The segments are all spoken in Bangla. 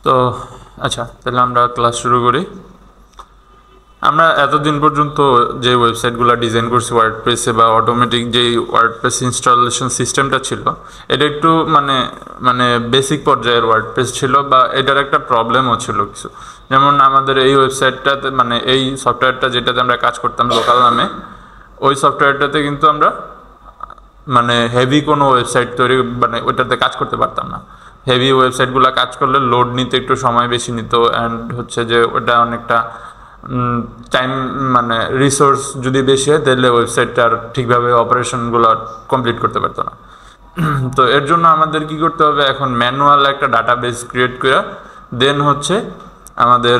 তো আচ্ছা, তাহলে আমরা ক্লাস শুরু করি। আমরা এতদিন পর্যন্ত যে ওয়েবসাইটগুলো ডিজাইন করছি ওয়ার্ডপ্রেসে বা অটোমেটিক যেই ওয়ার্ডপ্রেস ইনস্টলেশন সিস্টেমটা ছিল, এটা একটু মানে মানে বেসিক পর্যায়ের ওয়ার্ডপ্রেস ছিল, বা এটার একটা প্রবলেমও ছিল কিছু। যেমন আমাদের এই ওয়েবসাইটটাতে মানে এই সফটওয়্যারটা যেটাতে আমরা কাজ করতাম লোকাল নামে, ওই সফটওয়্যারটাতে কিন্তু আমরা মানে হেভি কোনো ওয়েবসাইট তৈরি মানে ওইটাতে কাজ করতে পারতাম না। হেভি ওয়েবসাইটগুলো কাজ করলে লোড নিতে একটু সময় বেশি নিত, অ্যান্ড হচ্ছে যে ওটা অনেকটা টাইম মানে রিসোর্স যদি বেশি হয় তাহলে ওয়েবসাইটটার ঠিকভাবে অপারেশনগুলো কমপ্লিট করতে পারতো না। তো এর জন্য আমাদের কি করতে হবে, এখন ম্যানুয়াল একটা ডাটাবেস ক্রিয়েট করে দেন হচ্ছে আমাদের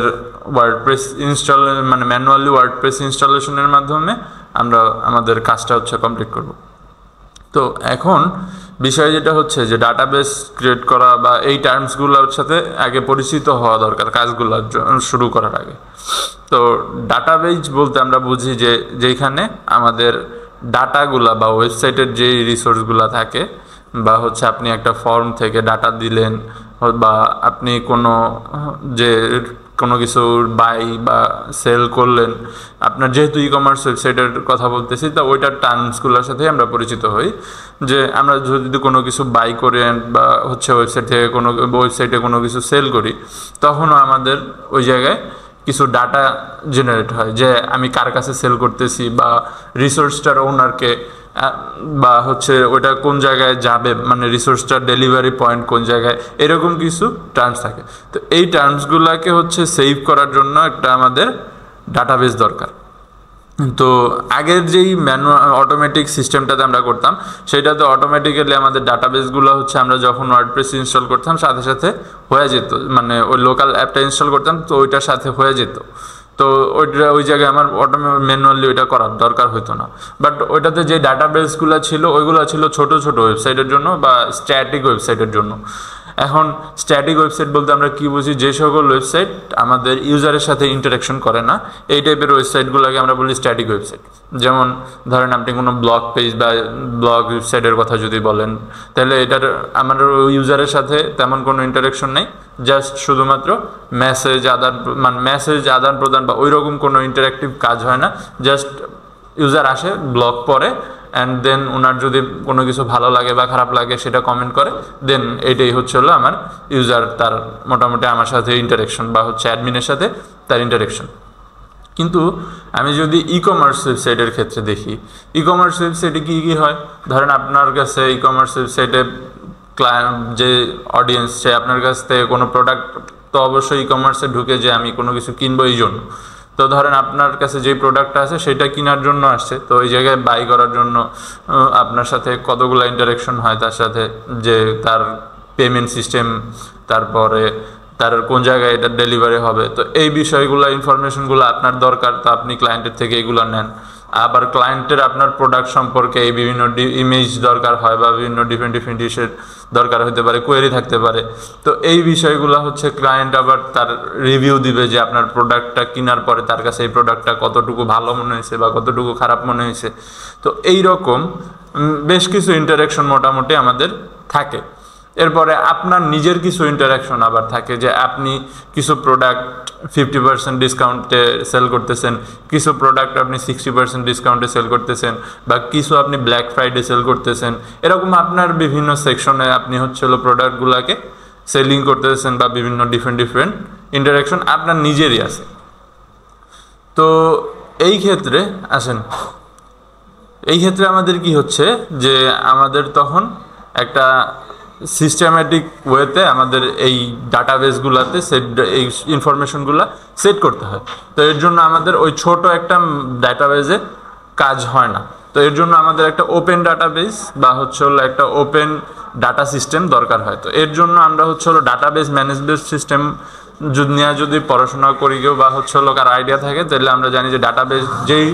ওয়ার্ডপ্রেস ইনস্টল মানে ম্যানুয়ালি ওয়ার্ডপ্রেস ইনস্টলেশনের মাধ্যমে আমরা আমাদের কাজটা হচ্ছে কমপ্লিট করব। তো এখন বিষয় যেটা হচ্ছে যে ডাটাবেস ক্রিয়েট করা বা এই টার্মসগুলোর সাথে আগে পরিচিত হওয়া দরকার কাজগুলো শুরু করার আগে। তো ডাটাবেস বলতে আমরা বুঝি যে যেখানে আমাদের ডাটাগুলা বা ওয়েবসাইটের যে রিসোর্সগুলো থাকে, বা হচ্ছে আপনি একটা ফর্ম থেকে ডাটা দিলেন, বা আপনি কোনো কিছু বাই বা সেল করলেন, আপনার যেহেতু ই কমার্স ওয়েবসাইটের কথা বলতেছি, তো ওইটার টার্মসগুলোর সাথে আমরা পরিচিত হই। যে আমরা যদি কোনো কিছু বাই করি বা হচ্ছে ওয়েবসাইটে কোনো কিছু সেল করি, তখনও আমাদের ওই জায়গায় কিছু ডাটা জেনারেট হয়, যে আমি কার কাছে সেল করতেছি, বা রিসোর্সটার ওনারকে, বা হচ্ছে ওটা কোন জায়গায় যাবে, মানে রিসোর্সটার ডেলিভারি পয়েন্ট কোন জায়গায়, এরকম কিছু টার্মস থাকে। তো এই টার্মসগুলোকে হচ্ছে সেভ করার জন্য একটা আমাদের ডাটাবেস দরকার। তো আগের যেই অটোমেটিক সিস্টেমটাতে আমরা করতাম, সেটাতে অটোমেটিক্যালি আমাদের ডাটাবেসগুলো হচ্ছে আমরা যখন ওয়ার্ডপ্রেস ইনস্টল করতাম সাথে সাথে হয়ে যেত, মানে ওই লোকাল অ্যাপটা ইনস্টল করতাম তো ওইটার সাথে হয়ে যেত। তো ওই জায়গায় আমার ম্যানুয়ালি ওইটা করার দরকার হতো না। বাট ওইটাতে যে ডাটাবেসগুলো ছিল ওইগুলো ছিল ছোট ছোট ওয়েবসাইটের জন্য বা স্ট্যাটিক ওয়েবসাইটের জন্য। এখন স্ট্যাটিক ওয়েবসাইট বলতে আমরা কি বুঝি, যে সকল ওয়েবসাইট আমাদের ইউজারের সাথে ইন্টারাকশন করে না, এই টাইপের ওয়েবসাইটগুলোকে আমরা বলি স্ট্যাটিক ওয়েবসাইট। যেমন ধরেন আপনি কোনো ব্লগ পেজ বা ব্লগ ওয়েবসাইটের কথা যদি বলেন, তাহলে এটার আমাদের ইউজারের সাথে তেমন কোনো ইন্টারাকশন নেই, জাস্ট শুধুমাত্র মেসেজ আদান প্রদান বা ওই রকম কোনো ইন্টারাক্টিভ কাজ হয় না। জাস্ট ইউজার আসে, ব্লগ পড়ে, অ্যান্ড দেন ওনার যদি কোনো কিছু ভালো লাগে বা খারাপ লাগে সেটা কমেন্ট করে, দেন এইটাই হচ্ছে হলো আমার ইউজার, তার মোটামুটি আমার সাথে ইন্টারাকশন বা হচ্ছে অ্যাডমিনের সাথে তার ইন্টারাকশন। কিন্তু আমি যদি ই কমার্স ওয়েবসাইটের ক্ষেত্রে দেখি, ই কমার্স ওয়েবসাইটে কী কী হয়, ধরেন আপনার কাছে ই কমার্স ওয়েবসাইটে যে অডিয়েন্স, সে আপনার কাছ থেকে কোনো প্রোডাক্ট, তো অবশ্যই ই কমার্সে ঢুকে যে আমি কোনো কিছু কিনবো এই জন্য। তো ধরেন আপনার কাছে যেই প্রোডাক্টটা আছে সেটা কেনার জন্য আসছে, তো ওই জায়গায় বাই করার জন্য আপনার সাথে কতগুলো ইন্টারাকশন হয় তার সাথে, যে তার পেমেন্ট সিস্টেম, তারপরে তার কোন জায়গায় এটা ডেলিভারি হবে, তো এই বিষয়গুলো ইনফরমেশনগুলো আপনার দরকার, তো আপনি ক্লায়েন্টের থেকে এগুলো নেন। আবার ক্লায়েন্টের আপনার প্রোডাক্ট সম্পর্কে এই বিভিন্ন ইমেজ দরকার হয়, বা বিভিন্ন ডিফারেন্ট ইস্যুর দরকার হতে পারে, কোয়েরি থাকতে পারে। তো এই বিষয়গুলো হচ্ছে ক্লায়েন্ট আবার তার রিভিউ দিবে, যে আপনার প্রোডাক্টটা কেনার পরে তার কাছে এই প্রোডাক্টটা কতটুকু ভালো মনে হয়েছে বা কতটুকু খারাপ মনে হয়েছে। তো এই রকম বেশ কিছু ইন্টারাকশন মোটামুটি আমাদের থাকে। এরপরে আপনার নিজের কিছু ইন্টারাকশন আবার থাকে, যে আপনি কিছু প্রোডাক্ট 50% ডিসকাউন্টে সেল করতেছেন, কিছু প্রোডাক্ট আপনি 60% ডিসকাউন্টে সেল করতেছেন, বা কিছু আপনি ব্ল্যাক ফ্রাইডে সেল করতেছেন। এরকম আপনার বিভিন্ন সেকশনে আপনি হচ্ছে হলো প্রোডাক্টগুলোকে সেলিং করতেছেন, বা বিভিন্ন ডিফারেন্ট ইন্টারাকশন আপনার নিজেরই আছে। তো এই ক্ষেত্রে আমাদের কি হচ্ছে, যে আমাদের তখন একটা সিস্টেম্যাটিক ওয়েতে আমাদের এই ডাটাবেসগুলোতে এই ইনফরমেশনগুলো সেট করতে হয়। তো এর জন্য আমাদের ওই ছোট একটা ডাটাবেসে কাজ হয় না। তো এর জন্য আমাদের একটা ওপেন ডাটাবেস বা হচ্ছে হলো একটা ওপেন ডাটা সিস্টেম দরকার হয়। তো এর জন্য আমরা হচ্ছে হলো ডাটাবেস ম্যানেজমেন্ট সিস্টেম যদি পড়াশোনা করি কেউ, বা হচ্ছে হলো কার আইডিয়া থাকে, তাহলে আমরা জানি যে ডাটাবেস যেই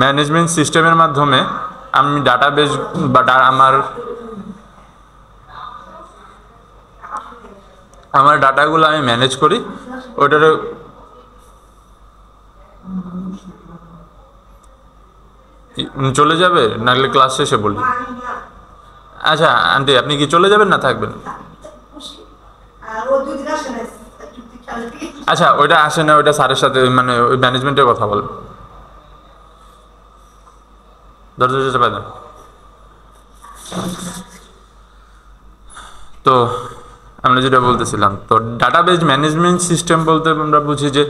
ম্যানেজমেন্ট সিস্টেমের মাধ্যমে আমি ডাটাবেস বা আমার ডাটাগুলো আমি ম্যানেজ করি, ওইটার চলে যাবে, নাহলে ক্লাস শেষে বলি। আচ্ছা আন্টি, আপনি কি চলে যাবেন না থাকবেন? আচ্ছা ওইটা আসে না, ওইটা স্যারের সাথে মানে ওই ম্যানেজমেন্টের কথা বল, দরজা চাপা দেন। তো আমরা যেটা বলতেছিলাম, তো ডাটাবেজ ম্যানেজমেন্ট সিস্টেম বলতে আমরা বুঝি যে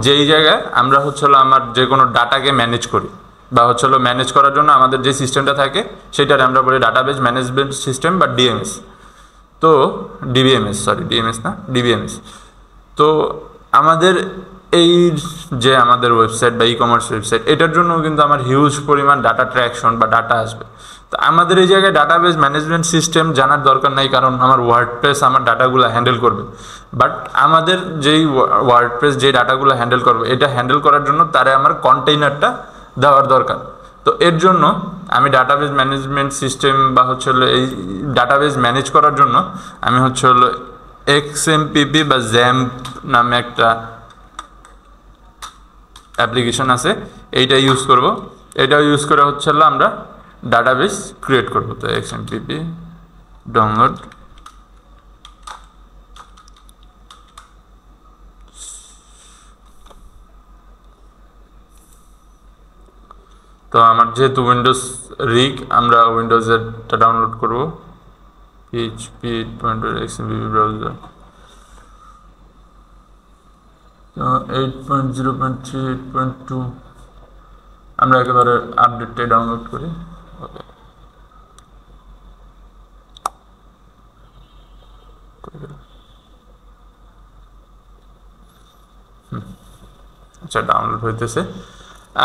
যেই জায়গায় আমরা আমার যে কোনো ডাটাকে ম্যানেজ করি, বা ম্যানেজ করার জন্য আমাদের যে সিস্টেমটা থাকে সেটার আমরা বলি ডাটাবেজ ম্যানেজমেন্ট সিস্টেম বা ডিএমএস। তো ডিবিএমএস, সরি ডিএমএস না, ডিবিএমএস। তো আমাদের এই যে আমাদের ওয়েবসাইট বা ই কমার্স ওয়েবসাইট, এটার জন্য কিন্তু আমার হিউজ পরিমাণ ডাটা ট্র্যাকশন বা ডাটা আসবে। তো আমাদের এই জায়গায় ডাটাবেজ ম্যানেজমেন্ট সিস্টেম জানার দরকার নাই, কারণ আমার ওয়ার্ডপ্রেস আমার ডাটাগুলো হ্যান্ডেল করবে। বাট আমাদের যেই ওয়ার্ডপ্রেস যে ডাটাগুলো হ্যান্ডেল করবে, এটা হ্যান্ডেল করার জন্য তারে আমার কন্টেইনারটা দেওয়ার দরকার। তো এর জন্য আমি ডাটাবেজ ম্যানেজমেন্ট সিস্টেম বা এই ডাটাবেজ ম্যানেজ করার জন্য আমি এক্সএমপিপি বা জ্যাম্প নামে একটা অ্যাপ্লিকেশন আছে, এইটা ইউজ করব। এটা ইউজ করে আমরা ডাটাবেস ক্রিয়েট করব। তো এক্সএমপিপি ডাউনলোড, তো আমার যেহেতু উইন্ডোজ রিগ, আমরা উইন্ডোজেরটা ডাউনলোড করব। পিএইচপি 8.0 এক্সএমপিপি ব্রাউজার, তো 8.0.3 8.2 আমরা একেবারে আপডেটটাই ডাউনলোড করি। ওকে, আচ্ছা ডাউনলোড হইতেছে।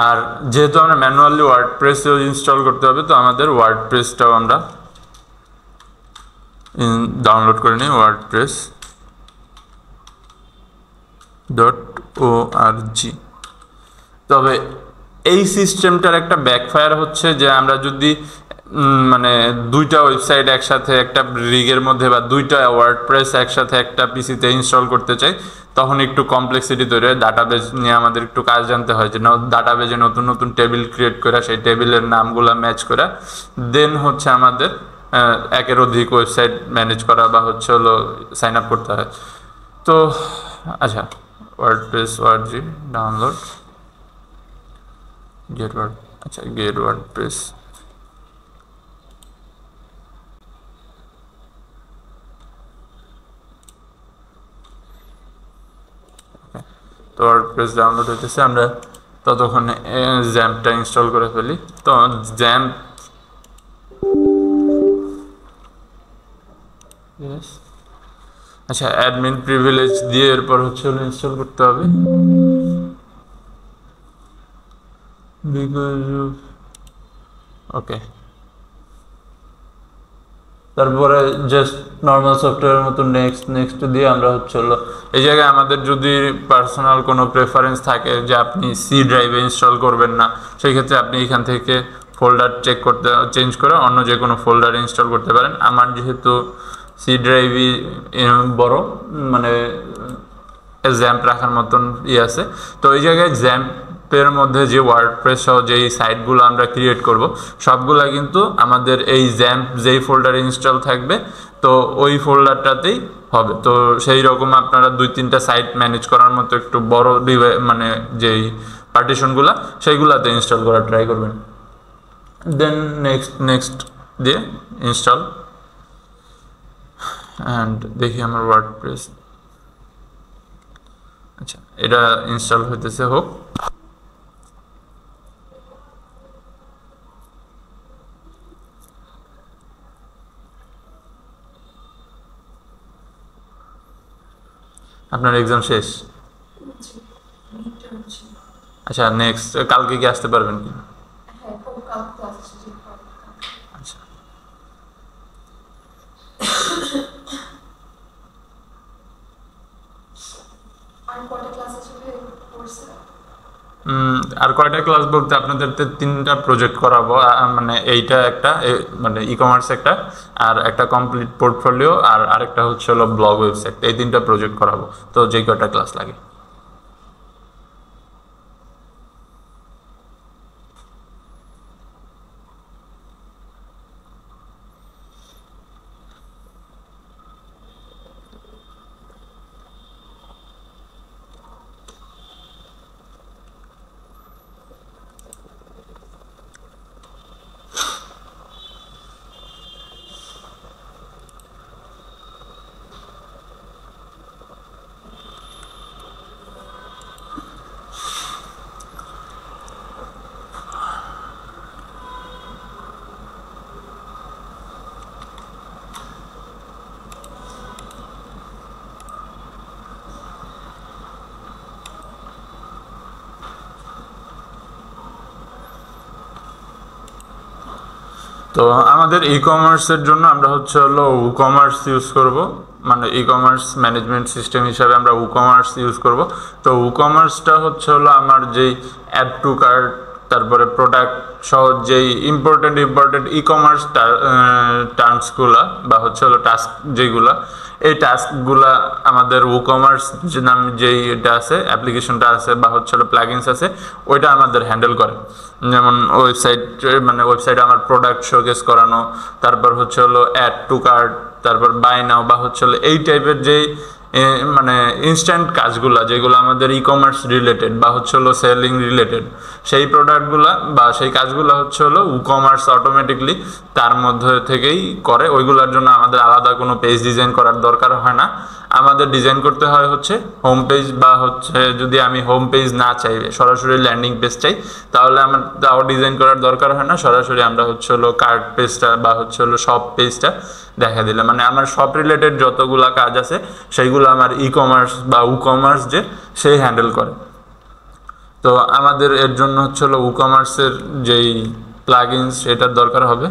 আর যেহেতু আমরা ম্যানুয়ালি ওয়ার্ডপ্রেসও ইনস্টল করতে হবে, তো আমাদের ওয়ার্ডপ্রেসটাও আমরা ডাউনলোড করে নিই, ওয়ার্ডপ্রেস .org। তবে এই সিস্টেমটার একটা ব্যাকফায়ার হচ্ছে যে আমরা যদি মানে দুইটা ওয়েবসাইট একসাথে একটা রিগের মধ্যে বা দুইটা ওয়ার্ডপ্রেস একসাথে একটা পিসিতে ইনস্টল করতে চাই, তখন একটু কমপ্লেক্সিটি তৈরি হয়। ডাটাবেজ নিয়ে আমাদের একটু কাজ জানতে হয়, যে ডাটাবেজে নতুন নতুন টেবিল ক্রিয়েট করে সেই টেবিলের নামগুলো ম্যাচ করে দেন আমাদের একের অধিক ওয়েবসাইট ম্যানেজ করা বা সাইন আপ করতে হয়। তো আচ্ছা, ওয়ার্ডপ্রেস ওয়ার্ডজি ডাউনলোড, গেট ওয়ার্ড, আচ্ছা গেট ওয়ার্ডপ্রেস। তো ওয়ার্ডপ্রেস ডাউনলোড হইতেছে, আমরা ততক্ষণে জ্যাম্পটা ইনস্টল করে ফেলি। তো জ্যাম্প, আচ্ছা অ্যাডমিন প্রিভিলেজ দিয়ে এরপর ইনস্টল করতে হবে, বিকজ ওকে। তারপরে জাস্ট নর্মাল সফটওয়্যারের মতো নেক্সট নেক্সট দিয়ে আমরা এই জায়গায় আমাদের যদি পার্সোনাল কোনো প্রেফারেন্স থাকে যে আপনি সি ড্রাইভে ইনস্টল করবেন না, সেই ক্ষেত্রে আপনি এখান থেকে ফোল্ডার চেঞ্জ করে অন্য যে কোনো ফোল্ডারে ইনস্টল করতে পারেন। আমার যেহেতু সি ড্রাইভই বড়, মানে জ্যাম্প রাখার মতন আছে, তো এই জায়গায় জ্যাম্পের মধ্যে যে ওয়ার্ডপ্রেস সহ যেই সাইটগুলো আমরা ক্রিয়েট করব, সবগুলা কিন্তু আমাদের এই জ্যাম্প যেই ফোল্ডারে ইনস্টল থাকবে, তো ওই ফোল্ডারটাতেই হবে। তো সেই রকম আপনারা 2-3টা সাইট ম্যানেজ করার মতো একটু বড় মানে যেই পার্টিশনগুলো সেইগুলাতে ইনস্টল করার ট্রাই করবেন। দেন নেক্সট নেক্সট দিয়ে ইনস্টল, অ্যান্ড দেখি আমার ওয়ার্ডপ্রেস, আচ্ছা এটা ইনস্টল হইতেছে, হোক। আপনার এক্সাম শেষ? আচ্ছা নেক্সট কালকে কি আসতে পারবেন কি? আচ্ছা আর কয়টা ক্লাস বলতে আপনাদের 3টা প্রজেক্ট করাবো, মানে এইটা একটা মানে ই কমার্স একটা, আর একটা কমপ্লিট পোর্টফোলিও, আর আরেকটা ব্লগ ওয়েবসাইট। এই 3টা প্রজেক্ট করাবো। তো যে কয়টা ক্লাস লাগে। তো আমাদের ই কমার্সের জন্য আমরা হচ্ছে হলো কমার্স ইউজ করব, মানে ই কমার্স ম্যানেজমেন্ট সিস্টেম হিসাবে আমরা কমার্স ইউজ করব। তো কমার্সটা হচ্ছে হলো আমার যেই অ্যাড টু কার্ট, তারপরে প্রোডাক্ট সহ যেই ইম্পর্টেন্ট ই কমার্স টার্মসগুলা বা হচ্ছে হলো টাস্ক যেগুলা, এই টাস্কগুলা আমাদের কমার্স যে নাম যেই এটা আছে, অ্যাপ্লিকেশনটা আছে বা হচ্ছে হলো প্লাগইনস আছে, ওইটা আমাদের হ্যান্ডেল করে। যেমন ওয়েবসাইট, মানে ওয়েবসাইটে আমার প্রোডাক্ট শোকেস করানো, তারপর হচ্ছে হলো অ্যাড টু কার্ট, তারপর বাই নাও বা হচ্ছে হলো এই টাইপের যেই মানে ইনস্ট্যান্ট কাজগুলা যেগুলো আমাদের ই কমার্স রিলেটেড বা হচ্ছে হলো সেলিং রিলেটেড, সেই প্রোডাক্টগুলা বা সেই কাজগুলো হচ্ছে হলো কমার্স অটোমেটিকলি তার মধ্যে থেকেই করে। ওইগুলোর জন্য আমাদের আলাদা কোনো পেজ ডিজাইন করার দরকার হয় না। আমাদের ডিজাইন করতে হয় হচ্ছে হোম পেজ, বা হচ্ছে যদি আমি হোম পেজ না চাই, সরাসরি ল্যান্ডিং পেজ চাই, তাহলে আমার তাও ডিজাইন করার দরকার হয় না। সরাসরি আমরা হচ্ছে হলো কার্ট পেজটা বা হচ্ছে হলো শপ পেজটা দেখা দিলে, মানে আমার শপ রিলেটেড যতগুলা কাজ আছে সেইগুলো আমার ই কমার্স বা কমার্স যে সেই হ্যান্ডেল করে। তো আমাদের এর জন্য হচ্ছে হলো কমার্সের যেই প্লাগইনস এটার দরকার হবে।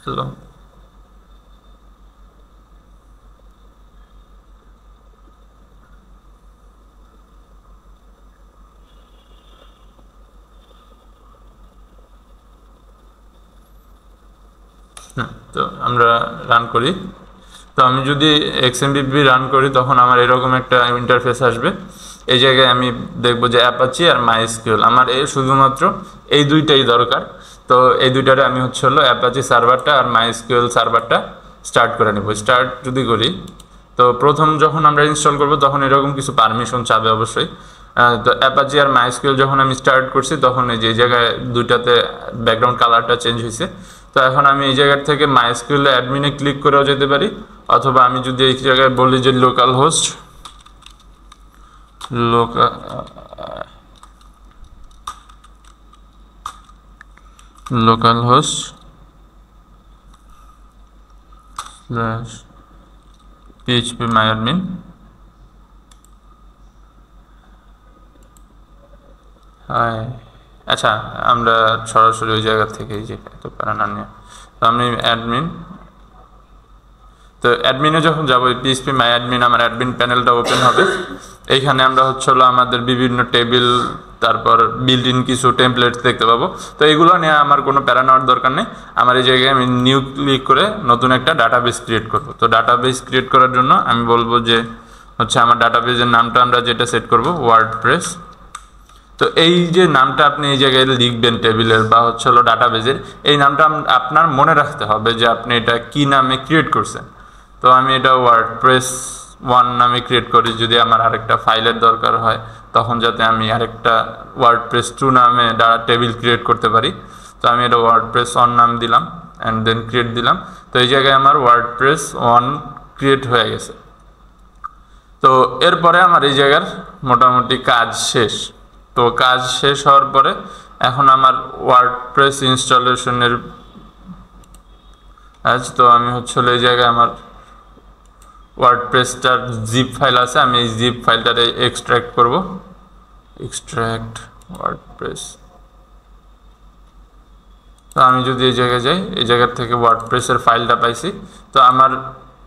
হ্যালো, তো আমরা রান করি। তো আমি যদি এক্সএমপিপি রান করি তখন আমার এরকম একটা ইন্টারফেস আসবে। এই জায়গায় আমি দেখব যে অ্যাপাচি আর মাইএসকিউএল, আমার শুধুমাত্র এই দুইটাই দরকার। তো এই দুইটারে আমি হচ্ছে হলো অ্যাপাচি সার্ভারটা আর মাইএসকিউএল সার্ভারটা স্টার্ট করে নেব। স্টার্ট যদি করি, তো প্রথম যখন আমরা ইনস্টল করব তখন এরকম কিছু পারমিশন চাবে অবশ্যই। তো অ্যাপাচি আর মাইএসকিউএল যখন আমি স্টার্ট করছি তখন এই যে জায়গায় দুইটাতে ব্যাকগ্রাউন্ড কালারটা চেঞ্জ হয়েছে। তো এখন আমি এই জায়গার থেকে মাইএসকিউএল অ্যাডমিনে ক্লিক করেও যেতে পারি, অথবা আমি যদি এই জায়গায় বলি যে লোকাল হোস্ট php/myadmin, আচ্ছা আমরা সরাসরি ওই জায়গা থেকেই যে এত প্যারা না নিয়ে, তো আমি অ্যাডমিন, তো অ্যাডমিনে যখন যাবো php/myadmin আমার অ্যাডমিন প্যানেলটা ওপেন হবে। এইখানে আমরা হচ্ছে হলো আমাদের বিভিন্ন টেবিল, তারপর বিল্ট ইন কিছু টেমপ্লেটস দেখতে পাবো। তো এইগুলো নিয়ে আমার কোনো প্যারা নেওয়ার দরকার নেই। আমার এই জায়গায় আমি নিউ ক্লিক করে নতুন একটা ডাটাবেস ক্রিয়েট করব। তো ডাটাবেস ক্রিয়েট করার জন্য আমি বলবো যে হচ্ছে আমার ডাটাবেসের নামটা আমরা যেটা সেট করব ওয়ার্ডপ্রেস। তো এই যে নামটা আপনি এই জায়গায় লিখবেন টেবিলের বা হচ্ছে হলো ডাটাবেসের, এই নামটা আপনার মনে রাখতে হবে যে আপনি এটা কি নামে ক্রিয়েট করছেন। তো আমি এটা ওয়ার্ডপ্রেস 1 নামে ক্রিয়েট করি, যদি আমার আরেকটা ফাইলের দরকার হয় তখন যাতে আমি আরেকটা ওয়ার্ডপ্রেস 2 নামে টেবিল ক্রিয়েট করতে পারি। তো আমি এটা ওয়ার্ডপ্রেস 1 নাম দিলাম অ্যান্ড দেন ক্রিয়েট দিলাম। তো এই জায়গায় আমার ওয়ার্ডপ্রেস 1 ক্রিয়েট হয়ে গেছে। তো এরপরে আমার এই জায়গার মোটামুটি কাজ শেষ। তো কাজ শেষ হওয়ার পরে এখন আমার ওয়ার্ডপ্রেস ইনস্টলেশনের তো আমি হচ্ছে এই জায়গায় আমার ওয়ার্ডপ্রেসটার জিপ ফাইল আছে, আমি এই জিপ ফাইলটারে এক্সট্র্যাক্ট করব। এক্সট্র্যাক্ট ওয়ার্ডপ্রেস, তো আমি যদি এই জায়গায় যাই, এই জায়গার থেকে ওয়ার্ডপ্রেসের ফাইলটা পাইছি। তো আমার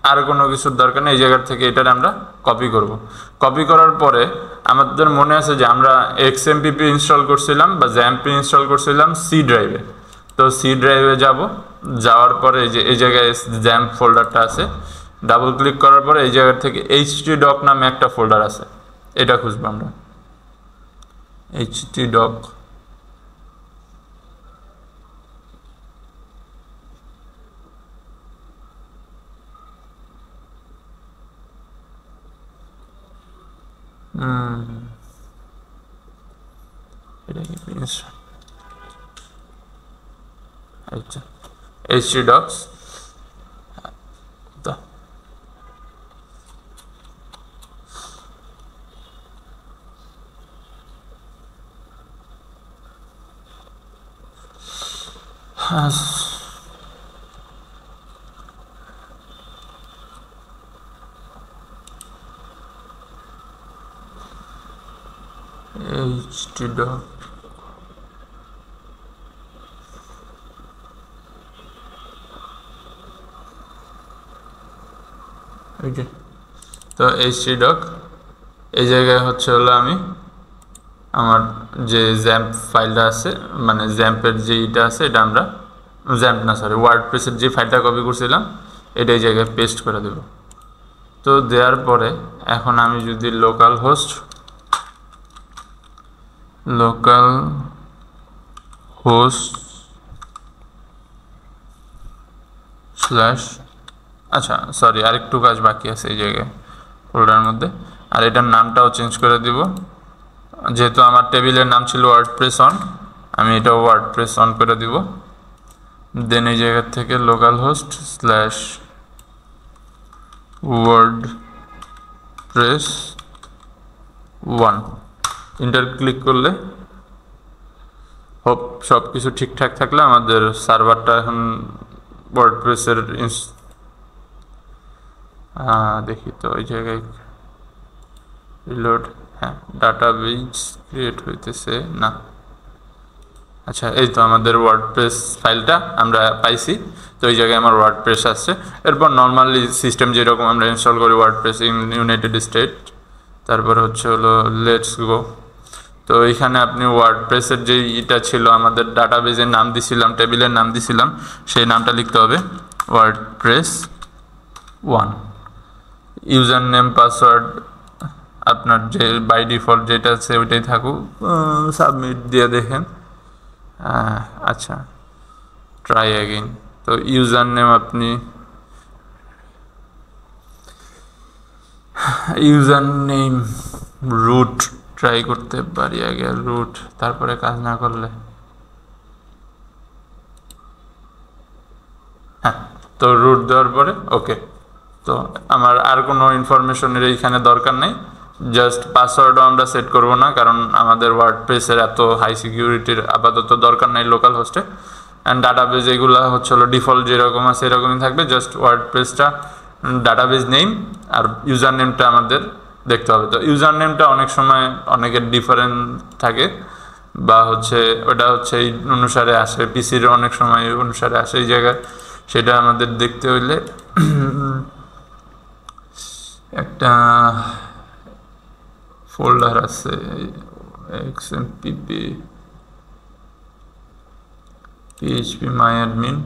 আর কোনো কিছুর দরকার নেই, এই জায়গার থেকে এটার আমরা কপি করব। কপি করার পরে আমাদের মনে আছে যে আমরা এক্সএমপিপি ইনস্টল করছিলাম বা জ্যাম্পি ইনস্টল করছিলাম সি ড্রাইভে। তো সি ড্রাইভে যাওয়ার পরে এই যে এই জায়গায় জ্যাম্প ফোল্ডারটা আছে, ডাবল ক্লিক করার পরে এই জায়গা থেকে htdoc নামে একটা ফোল্ডার আছে, এটা খুঁজবো আমরা। htdoc, এটা কি আচ্ছা htdocs, তো htdoc তো htdoc এই জায়গায় হচ্ছে হলো আমি আমার যে জ্যাম্প ফাইলটা আছে মানে জ্যাম্পের যে এটা আছে এটা আমরা জ্যাম্প না সরি ওয়ার্ডপ্রেসের যে ফাইলটা কপি করছিলাম এটা এই জায়গায় পেস্ট করে দেব। তো দেওয়ার পরে এখন আমি যদি লোকাল হোস্ট স্ল্যাশ আচ্ছা সরি আরেকটু কাজ বাকি আছে এই জায়গায় ফোল্ডারের মধ্যে, আর এটার নামটাও চেঞ্জ করে দিব। যেহেতু আমার টেবিলের নাম ছিল ওয়ার্ডপ্রেস অন, আমি এটা ওয়ার্ডপ্রেস অন করে দিব। দেন এই জায়গা থেকে local host slash WordPress 1 inter click করলে হোপ সব কিছু ঠিকঠাক থাকলে আমাদের সার্ভারটা এখন ওয়ার্ডপ্রেসের দেখি তো ওই জায়গায় রিলোড, হ্যাঁ ডাটাবেজ ক্রিয়েট হইতেছে না। আচ্ছা এই তো আমাদের ওয়ার্ডপ্রেস ফাইলটা আমরা পাইছি, তো এই জায়গায় আমার ওয়ার্ডপ্রেস আসছে। এরপর নর্মালি সিস্টেম যেরকম আমরা ইনস্টল করি ওয়ার্ডপ্রেস ইন ইউনাইটেড স্টেট, তারপর হচ্ছে হলো লেটস গো। তো এইখানে আপনি ওয়ার্ডপ্রেসের যে এটা ছিল আমাদের ডাটাবেজের নাম দিছিলাম, টেবিলের নাম দিছিলাম, সেই নামটা লিখতে হবে ওয়ার্ডপ্রেস 1। ইউজার নেম পাসওয়ার্ড আপনার যে বাই ডিফল্ট যেটা আছে ওইটাই থাকুক, সাবমিট দিয়ে দেখেন। আচ্ছা ট্রাই অ্যাগেইন। তো ইউজার নেম আপনি ইউজার নেম রুট ট্রাই করতে পারি আগে, রুট, তারপরে কাজ না করলে হ্যাঁ তো রুট দেওয়ার পরে ওকে। তো আমার আর কোনো ইনফরমেশনের এইখানে দরকার নেই, জাস্ট পাসওয়ার্ডও আমরা সেট করব না, কারণ আমাদের ওয়ার্ডপ্রেসের এত হাই সিকিউরিটির আপাতত দরকার নেই লোকাল হোস্টে। অ্যান্ড ডাটাবেজ এগুলো হচ্ছে হলো ডিফল্ট যেরকম আছে এরকমই থাকবে, জাস্ট ওয়ার্ডপ্রেসটা ডাটাবেজ নেম আর ইউজার নেমটা আমাদের দেখতে হবে। তো ইউজার নেমটা অনেক সময় অনেকের ডিফারেন্ট থাকে বা হচ্ছে ওটা হচ্ছে এই অনুসারে আসে, পিসির অনেক সময় অনুসারে আসে এই জায়গায়, সেটা আমাদের দেখতে হইলে একটা ফোল্ডার আছে xmpp php myadmin,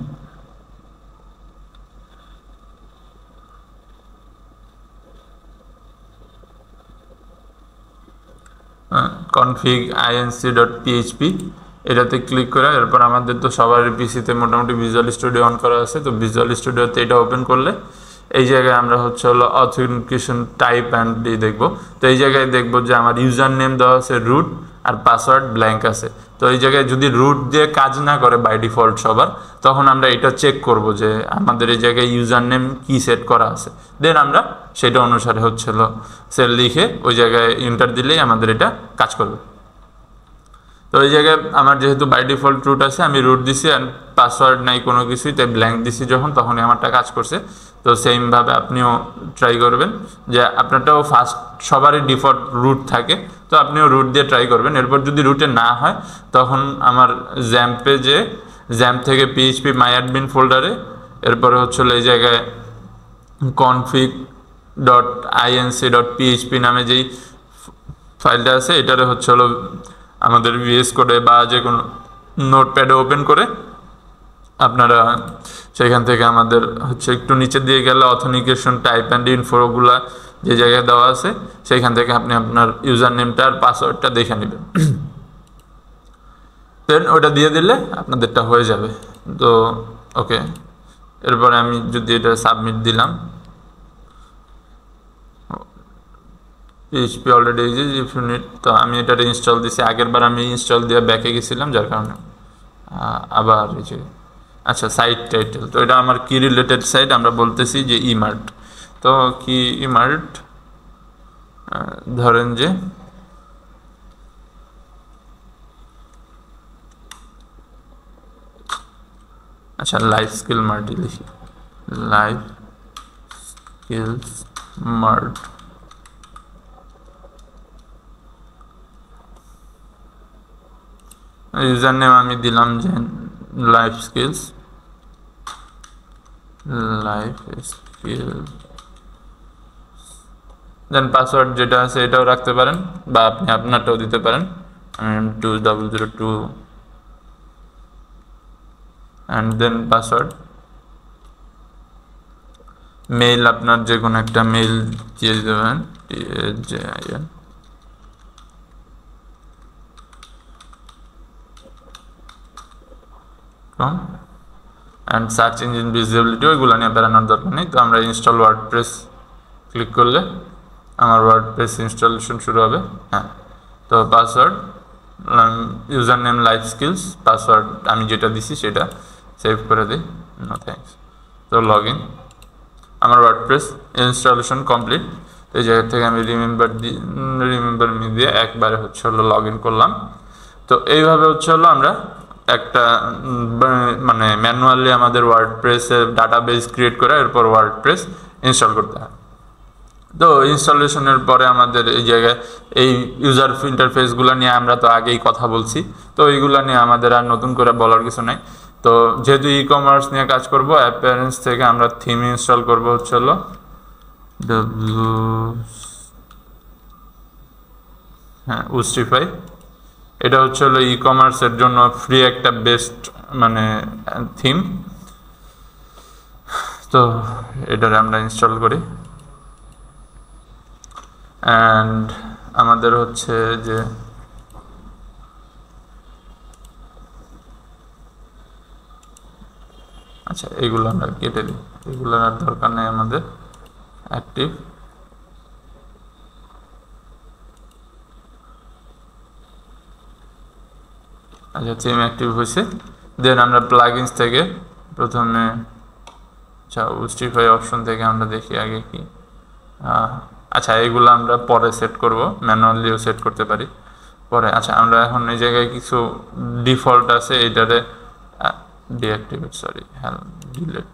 config inc.php, এটাতে ক্লিক করে এরপর আমাদের তো সবার পিসিতে মোটামুটি ভিজুয়াল স্টুডিও অন করা আছে। তো ভিজুয়াল স্টুডিওতে এটা ওপেন করলে এই জায়গায় আমরা হচ্ছে হলো অথেন্টিকেশন টাইপ অ্যান্ড দেখবো। তো এই জায়গায় দেখবো যে আমার ইউজার নেম দেওয়া আছে রুট আর পাসওয়ার্ড ব্ল্যাঙ্ক আছে। তো এই জায়গায় যদি রুট দিয়ে কাজ না করে বাই ডিফল্ট সবার, তখন আমরা এটা চেক করব যে আমাদের এই জায়গায় ইউজার নেম কী সেট করা আছে, দেন আমরা সেটা অনুসারে হচ্ছে হলো সেল লিখে ওই জায়গায় এন্টার দিলেই আমাদের এটা কাজ করবে। তো এই জায়গায় আমার যেহেতু বাই ডিফল্ট রুট আছে, আমি রুট দিছি অ্যান্ড পাসওয়ার্ড নাই কোনো কিছুই, তাই ব্ল্যাঙ্ক দিছি যখন, তখনই আমারটা কাজ করছে। তো সেমভাবে আপনিও ট্রাই করবেন যে আপনারটাও ফার্স্ট সবারই ডিফল্ট রুট থাকে, তো আপনিও রুট দিয়ে ট্রাই করবেন। এরপর যদি রুটে না হয় তখন আমার জ্যাম্পে যে জ্যাম্প থেকে পিএইচপি মাইঅ্যাডমিন ফোল্ডারে এরপরে হচ্ছে এই জায়গায় config.inc.php নামে যেই ফাইলটা আছে এটারে হচ্ছে হলো আমাদের ভিএস কোডে বা যে কোনো নোটপ্যাডে ওপেন করে আপনারা সেখান থেকে আমাদের হচ্ছে একটু নিচে দিয়ে গেলে অথেন্টিকেশন টাইপ অ্যান্ড ইনফোগুলা যে জায়গায় দেওয়া আছে সেইখান থেকে আপনি আপনার ইউজার নেমটা আর পাসওয়ার্ডটা দেখে নেবেন, দেন ওটা দিয়ে দিলে আপনাদেরটা হয়ে যাবে। তো ওকে, এরপরে আমি যদি এটা সাবমিট দিলাম, PHP already if you need, তো আমি এটা ইনস্টল দিছি, আগের বার আমি ইনস্টল দিয়ে ব্যাকে গেছিলাম যার কারণে আবার এই যে আচ্ছা সাইট টাইটেল, তো এটা আমার কি রিলেটেড সাইট আমরা বলতেছি যে ইমার্ট। তো কি ইমার্ট ধরেন যে আচ্ছা লাইফ স্কিল মার্ট লিখি, life skills mart. User name আমি দিলাম যে লাইফ স্কিলস, দেন পাসওয়ার্ড যেটা আছে এটাও রাখতে পারেন বা আপনি আপনারটাও দিতে পারেন 2002 অ্যান্ড দেন পাসওয়ার্ড। মেইল আপনার যে কোনো একটা মেইল দিয়ে দিতে পারেন অ্যান্ড সার্চ ইঞ্জিন ভিজিবিলিটি ওইগুলো নিয়ে বেরানোর দরকার নেই। তো আমরা ইনস্টল ওয়ার্ডপ্রেস ক্লিক করলে আমার ওয়ার্ডপ্রেস ইনস্টলেশন শুরু হবে। হ্যাঁ, তো password user name life skills, password আমি যেটা দিছি সেটা সেভ করে দিই, নো থ্যাঙ্কস। তো লগ ইন, আমার ওয়ার্ডপ্রেস ইনস্টলেশন কমপ্লিট। এই জায়গা থেকে আমি রিমেম্বার মি দিয়ে একবারে হচ্ছে হলো লগ ইন করলাম। তো এইভাবে হচ্ছে হলো আমরা একটা মানে ম্যানুয়ালি আমাদের ওয়ার্ডপ্রেসের ডাটাবেস ক্রিয়েট করে এরপর ওয়ার্ডপ্রেস ইনস্টল করতে হয়। তো ইনস্টলেশনের পরে আমাদের এই জায়গায় এই ইউজার ইন্টারফেসগুলো নিয়ে আমরা তো আগেই কথা বলছি, তো এইগুলো নিয়ে আমাদের আর নতুন করে বলার কিছু নাই। তো যেহেতু ই কমার্স নিয়ে কাজ করব, অ্যাপিয়ারেন্স থেকে আমরা থিম ইনস্টল করব হচ্ছে হলো উস্টিফাই। এটা হচ্ছে হলো ই কমার্সের জন্য ফ্রি একটা বেস্ট মানে থিম। তো এটারে আমরা ইনস্টল করি অ্যান্ড আমাদের হচ্ছে যে আচ্ছা এগুলো আমরা কেটে দিই, এগুলোর আর দরকার নেই আমাদের। অ্যাক্টিভ, আচ্ছা থিম অ্যাক্টিভ হয়েছে। দেন আমরা প্লাগইনস থেকে প্রথমে আচ্ছা উস্টিফাই অপশন থেকে আমরা দেখি আগে কি, আচ্ছা এইগুলো আমরা পরে সেট করব, ম্যানুয়ালিও সেট করতে পারি পরে। আচ্ছা আমরা এখন এই জায়গায় কিছু ডিফল্ট আছে এইটারে ডিঅ্যাক্টিভেট, সরি হ্যাঁ ডিলিট।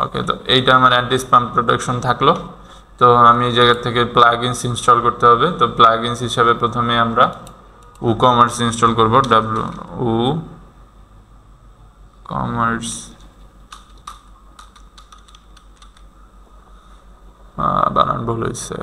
ওকে, তো এইটা আমার অ্যান্টি স্প্যাম প্রোটেকশন থাকলো। তো আমি এই জায়গা থেকে প্লাগইনস ইনস্টল করতে হবে। তো প্লাগইনস হিসাবে প্রথমে আমরা WooCommerce ইনস্টল করব, WooCommerce বানান ভুল হয়েছে।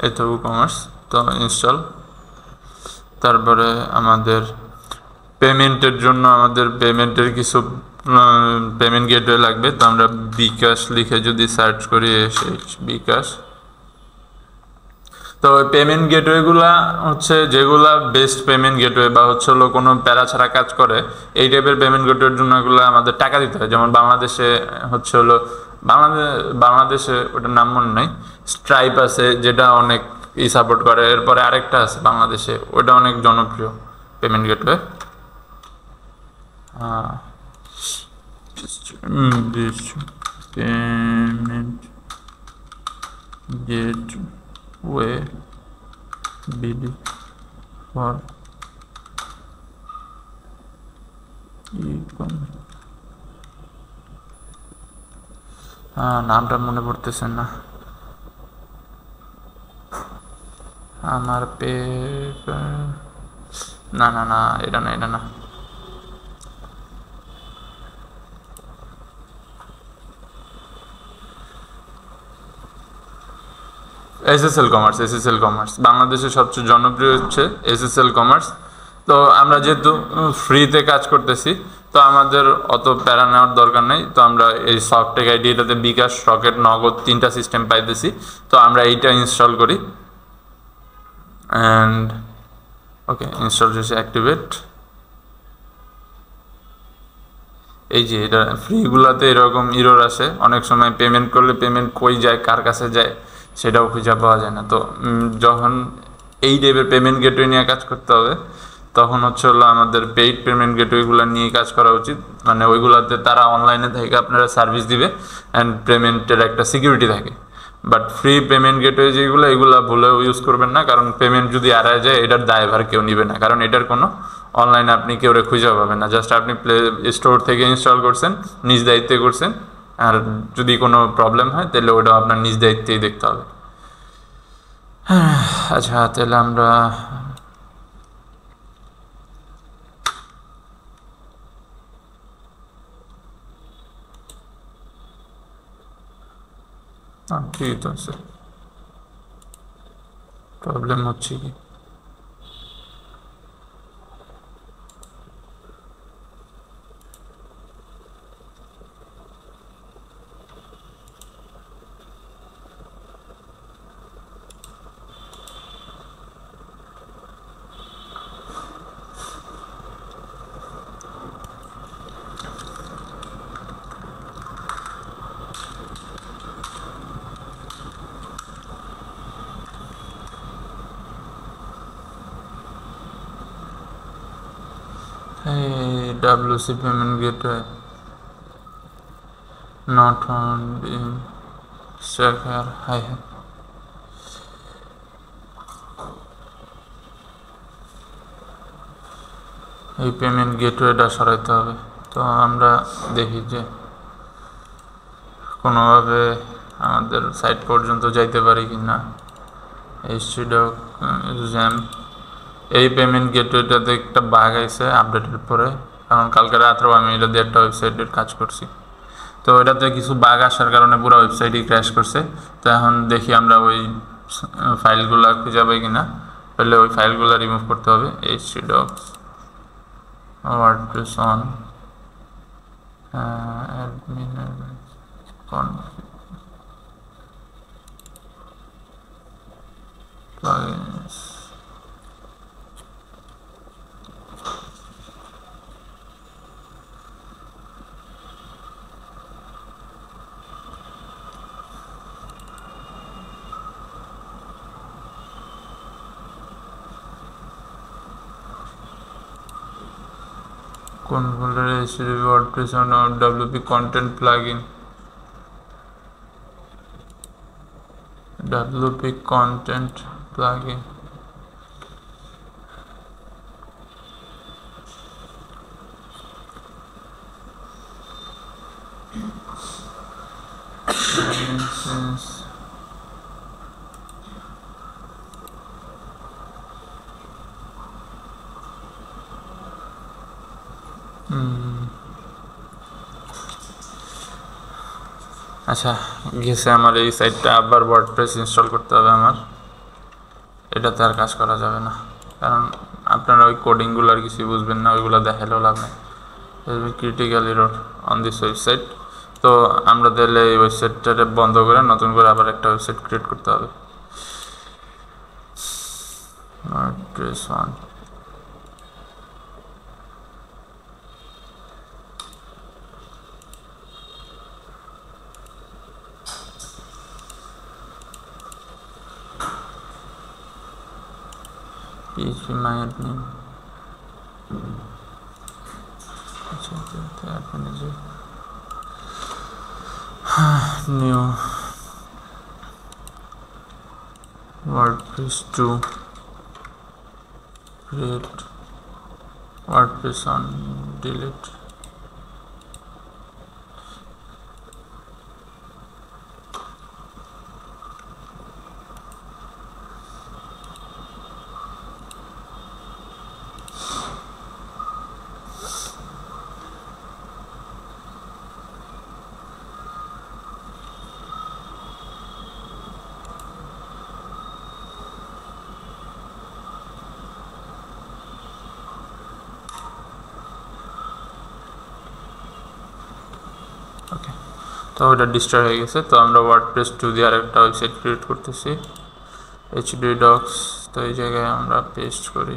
এই তো WooCommerce তো ইনস্টল। তারপরে আমাদের পেমেন্টের জন্য আমাদের পেমেন্টের কিছু পেমেন্ট গেটওয়ে লাগবে। তো আমরা বিকাশ লিখে যদি সার্চ করি বিকাশ, তো পেমেন্ট গেটওয়েগুলা হচ্ছে যেগুলা বেস্ট পেমেন্ট গেটওয়ে বা হচ্ছে হলো কোনো প্যারা ছাড়া কাজ করে এই টাইপের পেমেন্ট গেটওয়ের জন্য এগুলো আমাদের টাকা দিতে হয়। যেমন বাংলাদেশে হচ্ছে হলো বাংলাদেশে ওটার নাম মনে নাই, স্ট্রাইপ আছে যেটা অনেক সাপোর্ট করে। এরপরে আরেকটা আছে বাংলাদেশে, ওটা অনেক জনপ্রিয় payment gateway. Payment gateway BD for নামটা মনে পড়তেছে না আমার না না না এটা না, এটা না। SSL কমার্স বাংলাদেশের সবচেয়ে জনপ্রিয় হচ্ছে SSL কমার্স। তো আমরা যেহেতু ফ্রিতে কাজ করতেছি তো আমাদের অত প্যারা নেওয়ার দরকার নেই। তো আমরা এই সফটটেক আইডি এটাতে বিকাশ, রকেট, নগদ 3টা সিস্টেম পাইতেছি। তো আমরা এইটা ইনস্টল করি অ্যান্ড ওকে ইনস্টল হয়েছে, অ্যাক্টিভেট। এই যে এটা ফ্রিগুলাতে এরকম ইরর আসে, অনেক সময় পেমেন্ট করলে পেমেন্ট কই যায়, কার কাছে যায় সেটাও খুঁজে পাওয়া যায় না। তো যখন এই টাইপের পেমেন্ট গেটওয়ে নিয়ে কাজ করতে হবে, তখন হচ্ছে হলো আমাদের পেইড পেমেন্ট গেটওয়েগুলো নিয়ে কাজ করা উচিত। মানে ওইগুলাতে তারা অনলাইনে থেকে আপনারা সার্ভিস দিবে অ্যান্ড পেমেন্টের একটা সিকিউরিটি থাকে। বাট ফ্রি পেমেন্ট গেটওয়ে যেগুলো, এগুলো ভুলেও ইউজ করবেন না, কারণ পেমেন্ট যদি হারায় যায় এটার দায়ভার কেউ নিবে না, কারণ এটার কোনো অনলাইনে আপনি কেউ খুঁজে পাবেন না। জাস্ট আপনি প্লে স্টোর থেকে ইনস্টল করছেন, নিজ দায়িত্বে করছেন, আর যদি কোনো প্রবলেম হয় তাহলে ওটা আপনার নিজ দায়িত্বেই দেখতে হবে। আচ্ছা, তাহলে আমরা ঠিক আছে, প্রবলেম হচ্ছে কি? WC payment gateway not found in Stacker. I have এই পেমেন্ট গেটওয়েটা সরাইতে হবে। তো আমরা দেখি যে কোনোভাবে আমাদের সাইট পর্যন্ত যাইতে পারি কি না। এই পেমেন্ট গেটওয়েটাতে একটা বাগ আইছে আপডেটের পরে, কারণ কালকে রাত্রেও আমি এটা দিয়ে একটা ওয়েবসাইটের কাজ করছি। তো এটাতে কিছু বাগ আসার কারণে পুরো ওয়েবসাইটই ক্র্যাশ করছে। তো এখন দেখি আমরা ওই ফাইলগুলো খুঁজে পাই কিনা, তাহলে ওই ফাইলগুলো রিমুভ করতে হবে। htdocs WordPress on admin plugins. কোন ফোল্ডারে HTTP WordPress on WP content plugin, WP content plugin. আচ্ছা, গেছে আমার এই সাইটটা, আবার ওয়ার্ডপ্রেস ইনস্টল করতে হবে আমার। এটাতে আর কাজ করা যাবে না, কারণ আপনারা ওই কোডিংগুলো আর কিছু বুঝবেন না, ওইগুলো দেখালেও লাভ নেই। Critical error on this website. তো আমরা তাহলে এই ওয়েবসাইটটা বন্ধ করে নতুন করে আবার একটা ওয়েবসাইট ক্রিয়েট করতে হবে। WordPress one, PHP myadmin। New WordPress 2, create WordPress on, delete। ওকে, তো ওটা ডিস্ট্রয় হয়ে গেছে। তো আমরা ওয়ার্ডপ্রেস 2 দিয়ে আরেকটা ওয়েবসাইট ক্রিয়েট করতেছি, htdocs। তো এই জায়গায় আমরা পেস্ট করি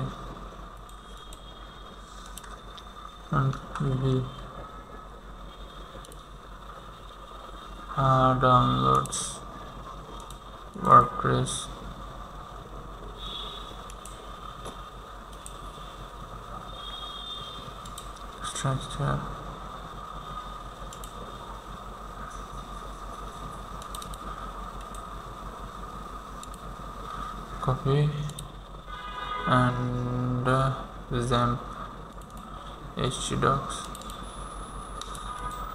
downloads WordPress structure, copy and XAMPP htdocs,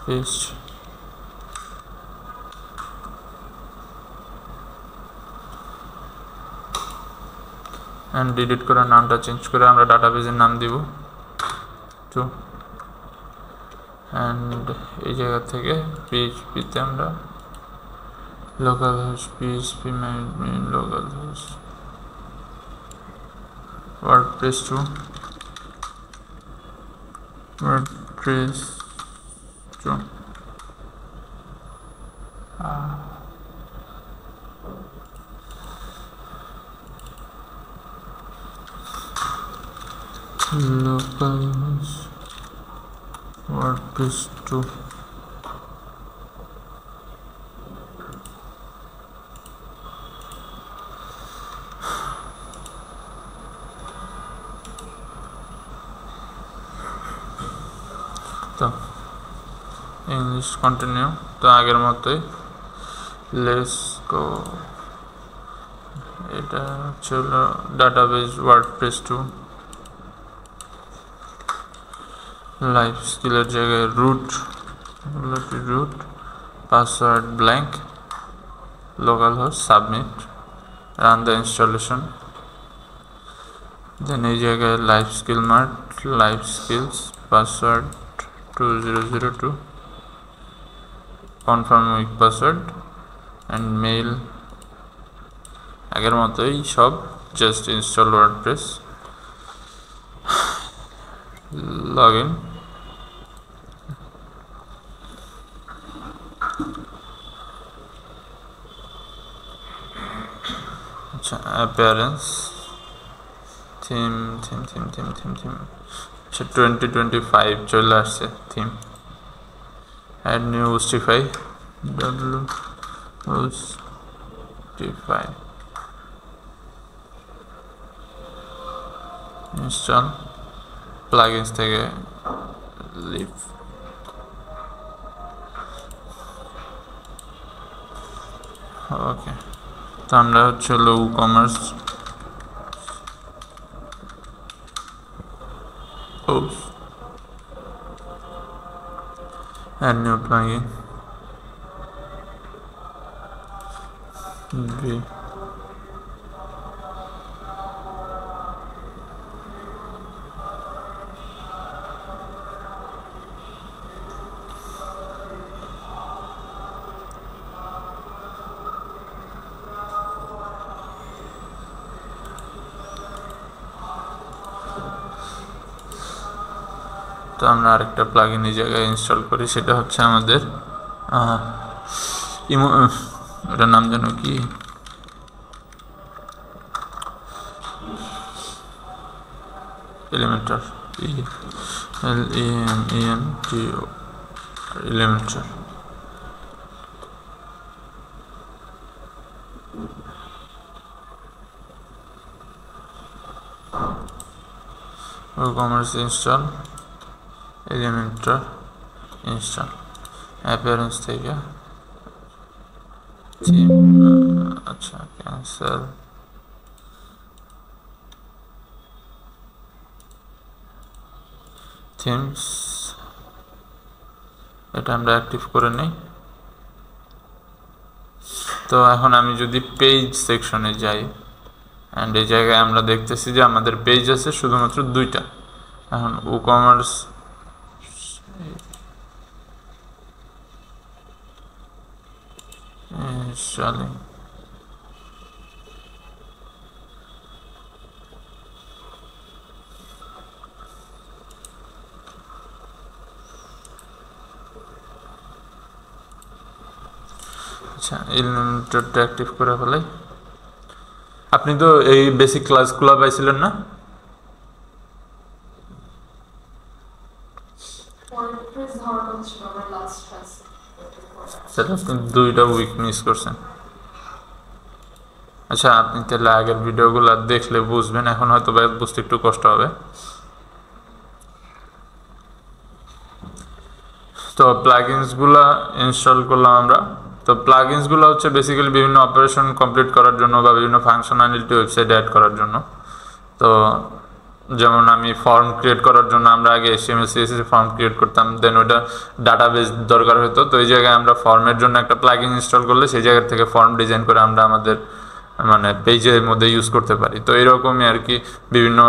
paste, and delete করে নামটা চেঞ্জ করে আমরা ডাটাবেজের নাম দিব টু, অ্যান্ড এই জায়গা থেকে পিএইচপিতে আমরা local host PHP management local host WordPress 2 WordPress 2 local host WordPress 2 তো ইংলিশ কন্টিনিউ। তো আগের মতোই লেটস গো, এটা হচ্ছে ডাটাবেজ WordPress 2 লাইফ স্কিলের জায়গায় root password blank local host submit run the installation, then এই জায়গায় life skill mart life skills password 2002 confirm weak password and mail আগের মতোই সব, just install WordPress, log in, আচ্ছা অ্যাপিয়ারেন্স থিম আচ্ছা 2025 চলে আসছে theme, add new Hostify Hostify install plugins থেকে লিভ, ওকে। তো আমরা হচ্ছে হলো WooCommerce add new plugin V তো আমরা আরেকটা প্লাগইন এই জায়গায় ইনস্টল করি, সেটা হচ্ছে আমাদের এটার নাম যেন কি Elementor Elementor WooCommerce install Elementor install appearance থেকে থিম আচ্ছা ক্যান্সেল থিমস এটা আমরা অ্যাক্টিভ করে নেই। তো এখন আমি যদি পেজ সেকশনে যাই অ্যান্ড এই জায়গায় আমরা দেখতেছি যে আমাদের পেজ আছে শুধুমাত্র দুইটা। এখন WooCommerce installing আচ্ছা এলিমেন্টরটা অ্যাক্টিভ করে ফেলাই। আপনি তো এই বেসিক ক্লাসগুলো পাইছিলেন না? সেটা আপনি 2টা উইক মিস করছেন। আচ্ছা, আপনি তাহলে আগের ভিডিওগুলো দেখলে বুঝবেন, এখন হয়তো বুঝতে একটু কষ্ট হবে। তো প্লাগইনসগুলো ইনস্টল করলাম আমরা। তো প্লাগইনসগুলো হচ্ছে বেসিক্যালি বিভিন্ন অপারেশন কমপ্লিট করার জন্য বা বিভিন্ন ফাংশনালিটি ওয়েবসাইটে অ্যাড করার জন্য। তো যেমন আমি ফর্ম ক্রিয়েট করার জন্য আমরা আগে HTML CSS ফর্ম ক্রিয়েট করতাম, দেন ওইটা ডাটাবেস দরকার হতো। তো এই জায়গায় আমরা ফর্মের জন্য একটা প্লাগইন ইনস্টল করলে সেই জায়গা থেকে ফর্ম ডিজাইন করে আমরা আমাদের মানে পেজের মধ্যে ইউজ করতে পারি। তো এরকমই আর কি বিভিন্ন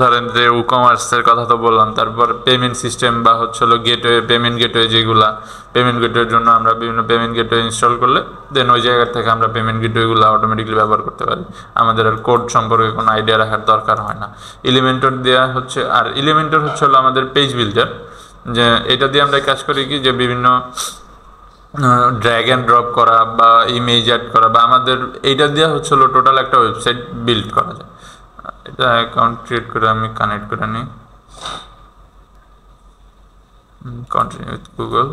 ধরেন যে কমার্সের কথা তো বললাম, তারপর পেমেন্ট সিস্টেম বা হচ্ছে হলো গেটওয়ে, পেমেন্ট গেটওয়ে, যেগুলা পেমেন্ট গেটওয়ের জন্য আমরা বিভিন্ন পেমেন্ট গেটওয়ে ইনস্টল করলে দেন ওই জায়গা থেকে আমরা পেমেন্ট গেটওয়েগুলো অটোমেটিকলি ব্যবহার করতে পারি, আমাদের আর কোড সম্পর্কে কোনো আইডিয়া রাখার দরকার হয় না। এলিমেন্টর দেওয়া হচ্ছে, আর এলিমেন্টর হচ্ছে হলো আমাদের পেজ বিল্ডার, যে এটা দিয়ে আমরা কাজ করি কি যে বিভিন্ন ড্র্যাগ অ্যান্ড ড্রপ করা বা ইমেজ অ্যাড করা, বা আমাদের এইটা দিয়ে হচ্ছে হলো টোটাল একটা ওয়েবসাইট বিল্ড করা যায়। এটা অ্যাকাউন্ট ক্রিয়েট করে আমি কানেক্ট করে নিই, continue with Google.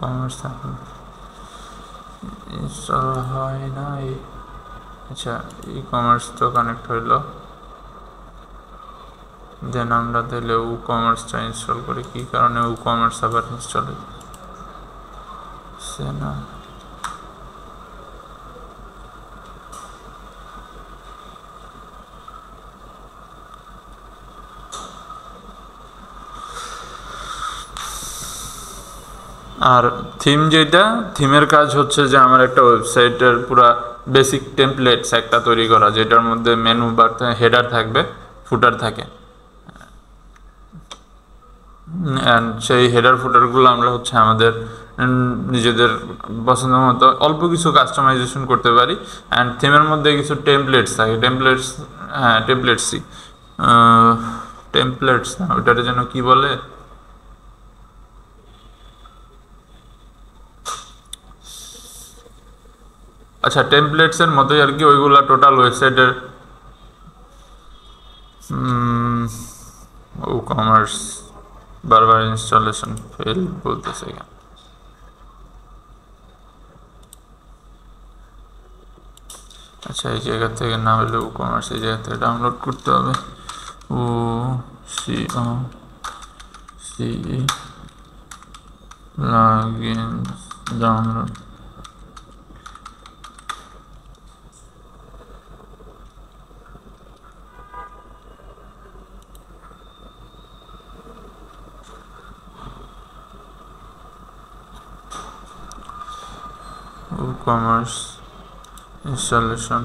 Commerce install হয় নাই। আচ্ছা, ই কমার্স তো কানেক্ট হইল, দেন আমরা তাহলে কমার্সটা ইনস্টল করি। কী কারণে কমার্স আবার ইনস্টল হচ্ছে না? আর থিম, যেটা থিমের কাজ হচ্ছে যে আমার একটা ওয়েবসাইটের পুরা বেসিক টেমপ্লেটস একটা তৈরি করা, যেটার মধ্যে মেনু বার, হেডার থাকবে, ফুটার থাকে, অ্যান্ড সেই হেডার ফুটারগুলো আমরা হচ্ছে আমাদের নিজেদের পছন্দ মতো অল্প কিছু কাস্টমাইজেশন করতে পারি। অ্যান্ড থিমের মধ্যে কিছু টেমপ্লেটস থাকে, টেমপ্লেটস না, ওইটার যেন কি বলে, আচ্ছা টেমপ্লেটসের মতোই আর কি, ওইগুলা টোটাল ওয়েবসাইটের কমার্স বারবার ইনস্টলেশন ফেল বলতেছে এখানে। আচ্ছা, এই জায়গা থেকে না হলে কমার্স এই জায়গা থেকে ডাউনলোড করতে হবে। Plugins download. WooCommerce installation.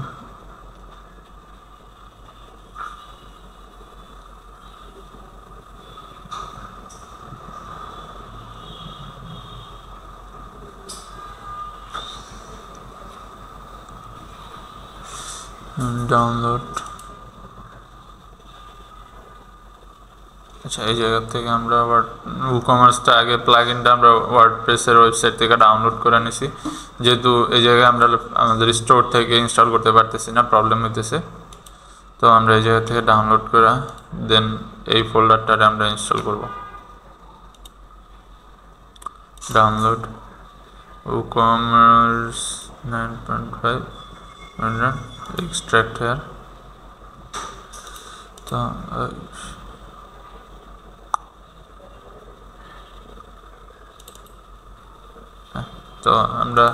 Download. আচ্ছা, এই জায়গা থেকে আমরা আবার WooCommerceটা আগে প্লাগইনটা আমরা ওয়ার্ডপ্রেসের ওয়েবসাইট থেকে ডাউনলোড করে নিছি, যেহেতু এই জায়গায় আমরা আমাদের স্টোর থেকে ইনস্টল করতে পারতেছি না, প্রবলেম হইতেছে। তো আমরা এই জায়গা থেকে ডাউনলোড করে দেন এই ফোল্ডারটারে আমরা ইনস্টল করব। Download WooCommerce 9.5 extract here. তো তো আমরা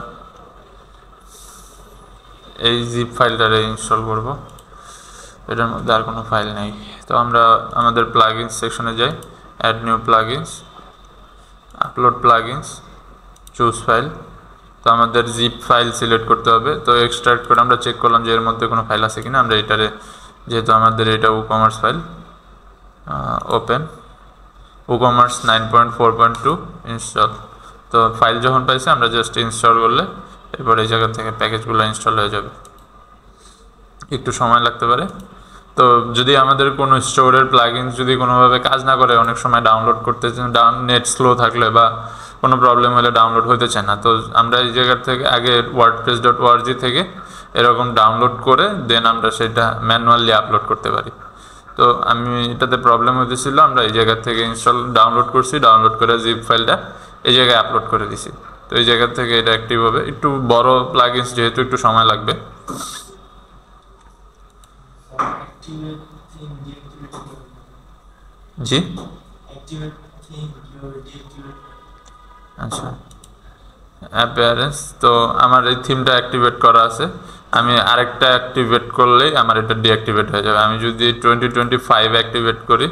এই জিপ ফাইলটারে ইনস্টল করব, এটার মধ্যে আর কোনো ফাইল নেই। তো আমরা আমাদের প্লাগইনস সেকশনে যাই, add new plugins, upload plugins, choose file, তো আমাদের জিপ ফাইল সিলেক্ট করতে হবে। তো এক্সট্রাক্ট করে আমরা চেক করলাম যে এর মধ্যে কোনো ফাইল আছে কিনা। আমরা এটারে যেহেতু আমাদের এটা WooCommerce file, open WooCommerce 9.4.2 install. তো ফাইল যখন পাইছে আমরা জাস্ট ইনস্টল করলে এরপর এই জায়গা থেকে প্যাকেজগুলো ইনস্টল হয়ে যাবে। একটু সময় লাগতে পারে। তো যদি আমাদের কোনো স্টোরের প্লাগইনস যদি কোনোভাবে কাজ না করে, অনেক সময় ডাউনলোড করতে নেট স্লো থাকলে বা কোনো প্রবলেম হলে ডাউনলোড হতে চায় না, তো আমরা এই জায়গার থেকে আগে wordpress.org থেকে এরকম ডাউনলোড করে দেন আমরা সেটা ম্যানুয়ালি আপলোড করতে পারি। তো আমি এটাতে প্রবলেম হতেছিল, আমরা এই জায়গা থেকে ডাউনলোড করছি, ডাউনলোড করে জিপ ফাইলটা এই জায়গায় আপলোড করে দিছি। তো এই জায়গা থেকে এটা অ্যাক্টিভ হবে। একটু বড় প্লাগইনস যেহেতু একটু সময় লাগবে। জি আচ্ছা, অ্যাপিয়ারেন্স তো আমার এই থিমটা অ্যাক্টিভেট করা আছে, আমি আরেকটা অ্যাক্টিভেট করলেই আমার এটা ডিঅ্যাক্টিভেট হয়ে যাবে। আমি যদি 2025 অ্যাক্টিভেট করি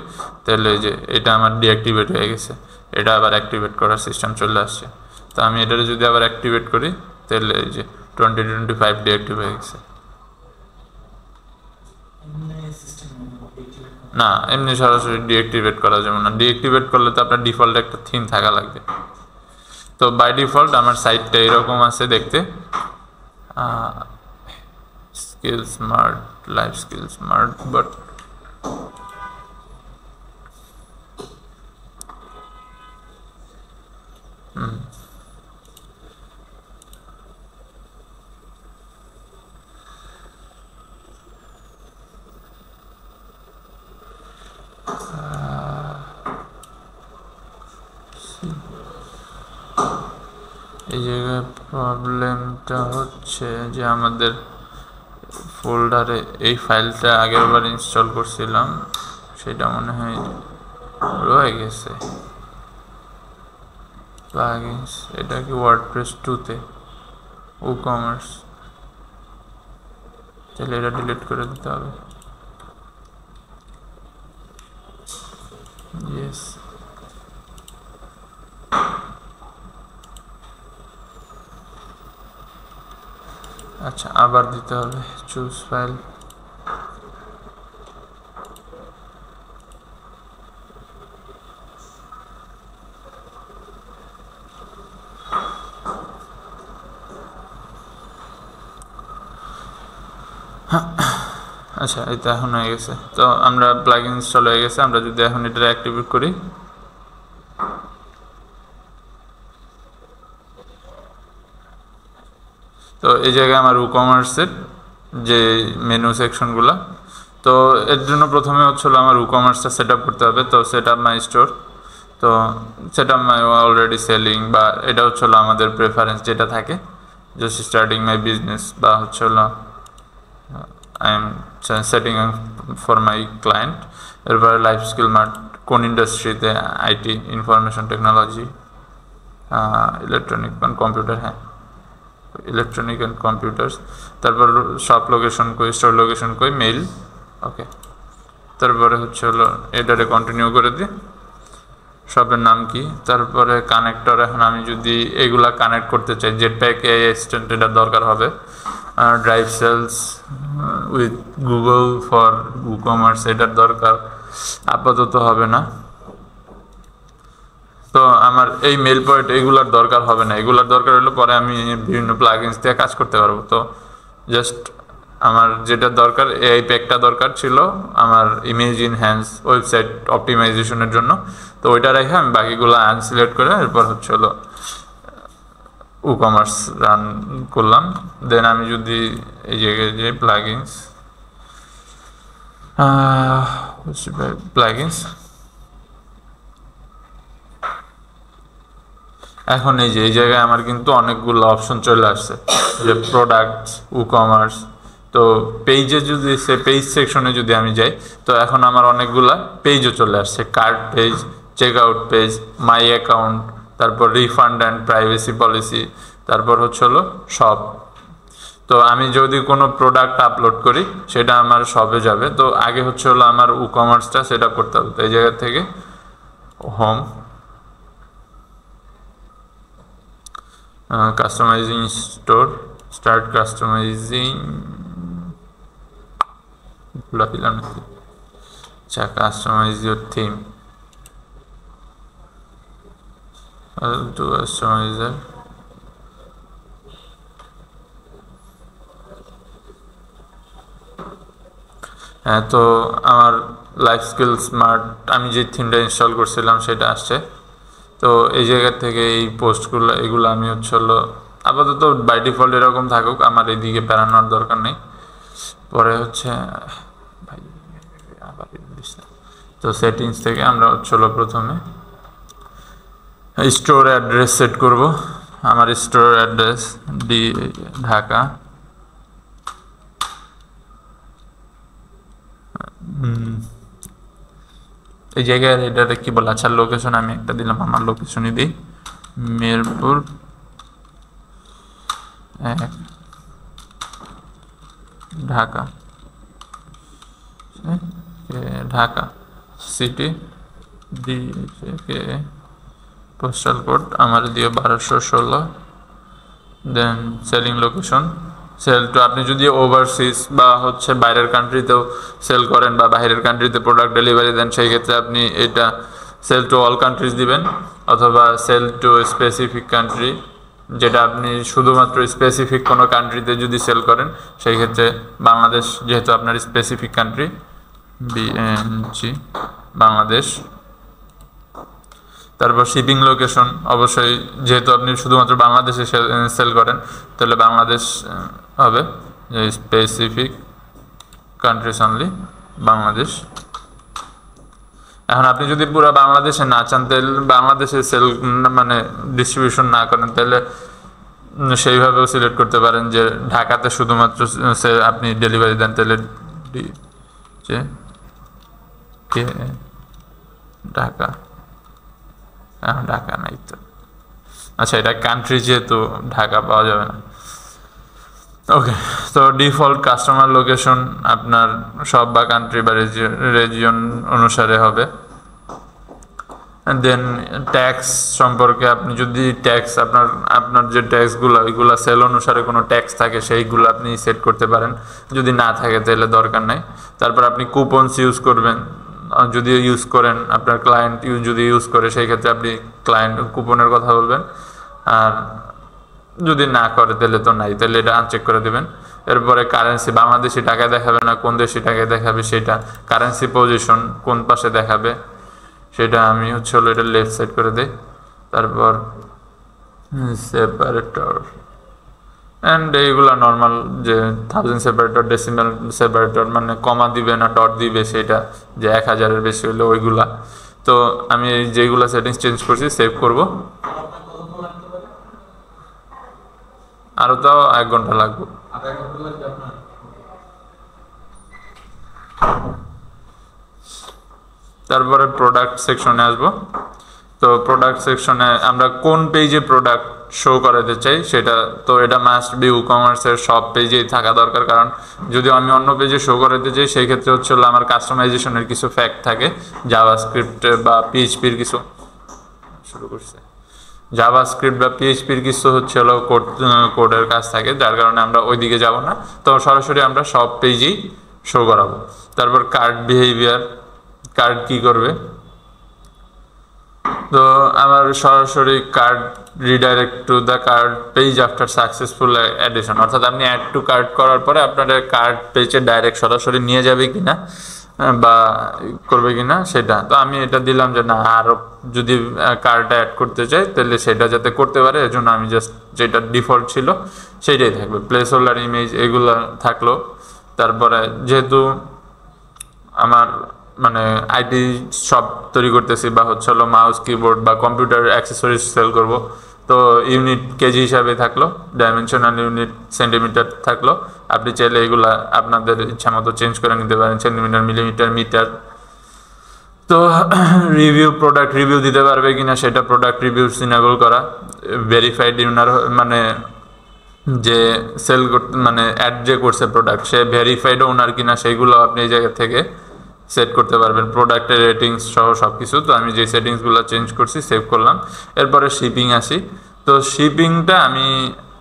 তাহলে এই যে এটা আমার ডিঅ্যাক্টিভেট হয়ে গেছে, এটা আবার অ্যাক্টিভেট করার সিস্টেম চলে আসছে। তো আমি এটা যদি আবার অ্যাক্টিভেট করি তাহলে এই যে 2025 ডিঅ্যাক্টিভ হয়ে গেছে। না, এমনি সরাসরি ডিঅ্যাক্টিভেট করা যাবে না। ডিঅ্যাক্টিভেট করলে তো আপনার ডিফল্ট একটা থিম থাকা লাগবে। তো বাই ডিফল্ট আমার সাইটটা এরকম আছে দেখতে, skill smart, life skill smart, but এই জায়গায় প্রবলেমটা হচ্ছে যে আমাদের ফোল্ডারে এই ফাইলটা আগের বার ইনস্টল করছিলাম সেটা মনে হয় রয়ে গেছে। প্লাগইনস, এটা কি ওয়ার্ডপ্রেস 2-তে WooCommerce, তাহলে এটা ডিলিট করে দিতে হবে। ইয়েস, আচ্ছা আবার দিতে হবে চুজ ফাইল। আচ্ছা, এটা এখন হয়ে গেছে। তো আমরা প্লাগইন ইনস্টল হয়ে গেছে। আমরা যদি এখন এটা অ্যাক্টিভেট করি, তো এই জায়গায় আমার WooCommerce-এর যে মেনু সেকশনগুলো, তো এর জন্য প্রথমে হচ্ছিল আমার WooCommerce-টা সেট আপ করতে হবে। তো সেট আপ মাই স্টোর, তো set up my already selling, বা এটা হচ্ছিল আমাদের প্রেফারেন্স যেটা থাকে, জাস্ট স্টার্টিং মাই বিজনেস, বা হচ্ছিল I am setting for my client. এরপরে লাইফ স্কিল মার্ট, কোন ইন্ডাস্ট্রিতে, IT, information technology, electronic and computer, হ্যাঁ ইলেকট্রনিক অ্যান্ড কম্পিউটার্স। তারপর শপ লোকেশন কই, স্টোর লোকেশন কই, মেইল, ওকে। তারপরে হচ্ছে হলো এটারে কন্টিনিউ করে দিই, শপের নাম কি, তারপরে কানেক্টর। এখন আমি যদি এগুলা কানেক্ট করতে চাই, জেটপ্যাক এআই অ্যাসিস্ট্যান্ট এটার দরকার হবে, drive sales with Google for WooCommerce এটার দরকার আপাতত হবে না। তো আমার এই মেল পয়েন্ট এগুলার দরকার হবে না, এগুলার দরকার হলে পরে আমি বিভিন্ন প্লাগইনস দিয়ে কাজ করতে পারবো। তো জাস্ট আমার যেটা দরকার, এই প্যাকটা দরকার ছিল আমার ইমেজ ইনহ্যান্স ওয়েবসাইট অপটিমাইজেশনের জন্য। তো ওইটা রেখে আমি বাকিগুলো আনসিলেক্ট করে এরপর হচ্ছে হলো WooCommerce রান করলাম। দেন আমি যদি এই জায়গায় যে প্লাগইনস, প্লাগইনস, এখন এই যে এই জায়গায় আমার কিন্তু অনেকগুলো অপশন চলে আসছে, যে প্রোডাক্টস, WooCommerce। তো পেজে যদি পেজ সেকশনে যদি আমি যাই, তো এখন আমার অনেকগুলা পেজও চলে আসছে, cart page, check out page, my account, তারপর রিফান্ড অ্যান্ড প্রাইভেসি পলিসি, তারপর হচ্ছে হলো শপ। তো আমি যদি কোনো প্রোডাক্ট আপলোড করি সেটা আমার শপে যাবে। তো আগে হচ্ছে হলো আমার WooCommerce-টা সেট আপ করতে হবে। তো এই জায়গা থেকে home, customising store, start customising, ভুলা দিলাম নাকি? আচ্ছা, customise your theme, to customiser. হ্যাঁ, তো আমার লাইফ স্কিল স্মার্ট আমি যে থিমটা ইনস্টল করছিলাম সেটা আসছে। তো এই জায়গা থেকে এই পোস্টগুলো এগুলো আমি হলো আপাতত বাই ডিফল্ট এরকম থাকুক, আমার এইদিকে বেড়ানোর দরকার নেই। পরে ভাই আবার তো সেটিংস থেকে আমরা হলো প্রথমে স্টোর অ্যাড্রেস সেট করব। আমার স্টোর অ্যাড্রেস ঢাকা, এই জায়গায় এটাতে কি বলে, আচ্ছা লোকেশন আমি একটা দিলাম, আমার লোকেশনই দিই Mirpur 1 Dhaka, Dhaka city, postal code আমার দিয়ে 1216। দেন সেলিং লোকেশন, সেল টু, আপনি যদি ওভারসিজ বা বাইরের কান্ট্রিতেও সেল করেন বা বাইরের কান্ট্রিতে প্রোডাক্ট ডেলিভারি দেন, সেই ক্ষেত্রে আপনি এটা সেল টু অল কান্ট্রিজ দিবেন, অথবা সেল টু স্পেসিফিক কান্ট্রি, যেটা আপনি শুধুমাত্র স্পেসিফিক কোনো কান্ট্রিতে যদি সেল করেন, সেই ক্ষেত্রে বাংলাদেশ যেহেতু আপনার স্পেসিফিক কান্ট্রি, বিএনজি বাংলাদেশ। তারপর শিপিং লোকেশন, অবশ্যই যেহেতু আপনি শুধুমাত্র বাংলাদেশে সেল করেন তাহলে বাংলাদেশ হবে, স্পেসিফিক কান্ট্রিজ অনলি বাংলাদেশ। এখন আপনি যদি পুরো বাংলাদেশে না চান, তাহলে বাংলাদেশে সেল মানে ডিস্ট্রিবিউশন না করেন, তাহলে সেইভাবেও সিলেক্ট করতে পারেন যে ঢাকাতে শুধুমাত্র আপনি ডেলিভারি দেন, তাহলে ঢাকা, ঢাকা নাই তো, আচ্ছা এটা কান্ট্রি যেহেতু ঢাকা পাওয়া যাবে না। ওকে, তো ডিফল্ট কাস্টমার লোকেশন আপনার সব বা কান্ট্রি বা রেজিয়ন অনুসারে হবে। দেন ট্যাক্স সম্পর্কে, আপনি যদি ট্যাক্স আপনার যে ট্যাক্সগুলো ওইগুলো সেল অনুসারে কোনো ট্যাক্স থাকে সেইগুলো আপনি সেট করতে পারেন, যদি না থাকে তাহলে দরকার নেই। তারপর আপনি কুপনস ইউজ করবেন, যদি ইউজ করেন, আপনার ক্লায়েন্ট যদি ইউজ করে সেই ক্ষেত্রে আপনি ক্লায়েন্ট কুপনের কথা বলবেন, আর যদি না করে তাহলে তো নাই, তাহলে এটা আনচেক করে দেবেন। এরপরে কারেন্সি, বাংলাদেশি টাকায় দেখাবে না কোন দেশি টাকায় দেখাবে সেটা, কারেন্সি পজিশন কোন পাশে দেখাবে সেটা আমি এটা লেফট সাইড করে দেই। তারপর সেপারেটর অ্যান্ড এইগুলা নর্মাল যে 1000 সেপারেটর, ডেসিমাল সেপারেটর মানে কমা দিবে না ডট দিবে সেটা, যে 1000-এর বেশি হলে ওইগুলা। তো আমি যেগুলা সেটিংস চেঞ্জ করছি সেভ করব, আরও তাও 1 ঘন্টা লাগবে। তারপরে প্রোডাক্ট সেকশনে আসবো। তো প্রোডাক্ট সেকশনে আমরা কোন পেজে প্রোডাক্ট শো করাতে চাই সেটা, তো এটা মাস্ট বি ই-কমার্সের সব পেজেই থাকা দরকার, কারণ যদি আমি অন্য পেজে শো করাতে চাই সেই ক্ষেত্রে আমার কাস্টমাইজেশনের কিছু ফ্যাক্ট থাকে, জাভাস্ক্রিপ্ট বা পিএইচপির কিছু শুরু করছে, জাভাস্ক্রিপ্ট বা পিএইচপির কিছু কোডের কাজ থাকে, যার কারণে আমরা ওইদিকে যাব না, তো সরাসরি আমরা সব পেজেই শো করাবো। তারপর কার্ড বিহেভিয়ার, কার্ড কি করবে, তো আমার সরাসরি card redirect to the card page after successful addition, অর্থাৎ আপনি অ্যাড টু কার্ড করার পরে আপনাদের কার্ড পেজে ডাইরেক্ট সরাসরি নিয়ে যাবে কিনা বা করবে কিনা সেটা। তো আমি এটা দিলাম যে না, আরও যদি কার্ডটা অ্যাড করতে চাই তাহলে সেটা যাতে করতে পারে, এজন্য আমি জাস্ট যেটা ডিফল্ট ছিল সেইটাই থাকবে, প্লেস হোল্ডার, ইমেজ এগুলো থাকলো। তারপরে যেহেতু আমার মানে আইটি শপ তৈরি করতেছি বা মাউস কিবোর্ড বা কম্পিউটার অ্যাক্সেসরিজ সেল করব, তো ইউনিট কেজি হিসাবে থাকলো, ডাইমেনশনাল ইউনিট সেন্টিমিটার থাকলো, আপনি চাইলে এগুলা আপনাদের ইচ্ছা মতো চেঞ্জ করে নিতে পারেন, সেন্টিমিটার, মিলিমিটার, মিটার। তো রিভিউ, প্রোডাক্ট রিভিউ দিতে পারবে কিনা সেটা, প্রোডাক্ট রিভিউ ইনেবল করা, ভেরিফাইড ইউনার মানে যে সেল করতে মানে অ্যাড যে করছে প্রোডাক্ট সে ভেরিফাইড ওনার কিনা সেইগুলো আপনি এই জায়গা থেকে সেট করতে পারবেন, প্রোডাক্টের রেটিংস সহ সব কিছু। তো আমি যে সেটিংসগুলো চেঞ্জ করছি সেভ করলাম। এরপরে শিপিং আসি। তো শিপিংটা আমি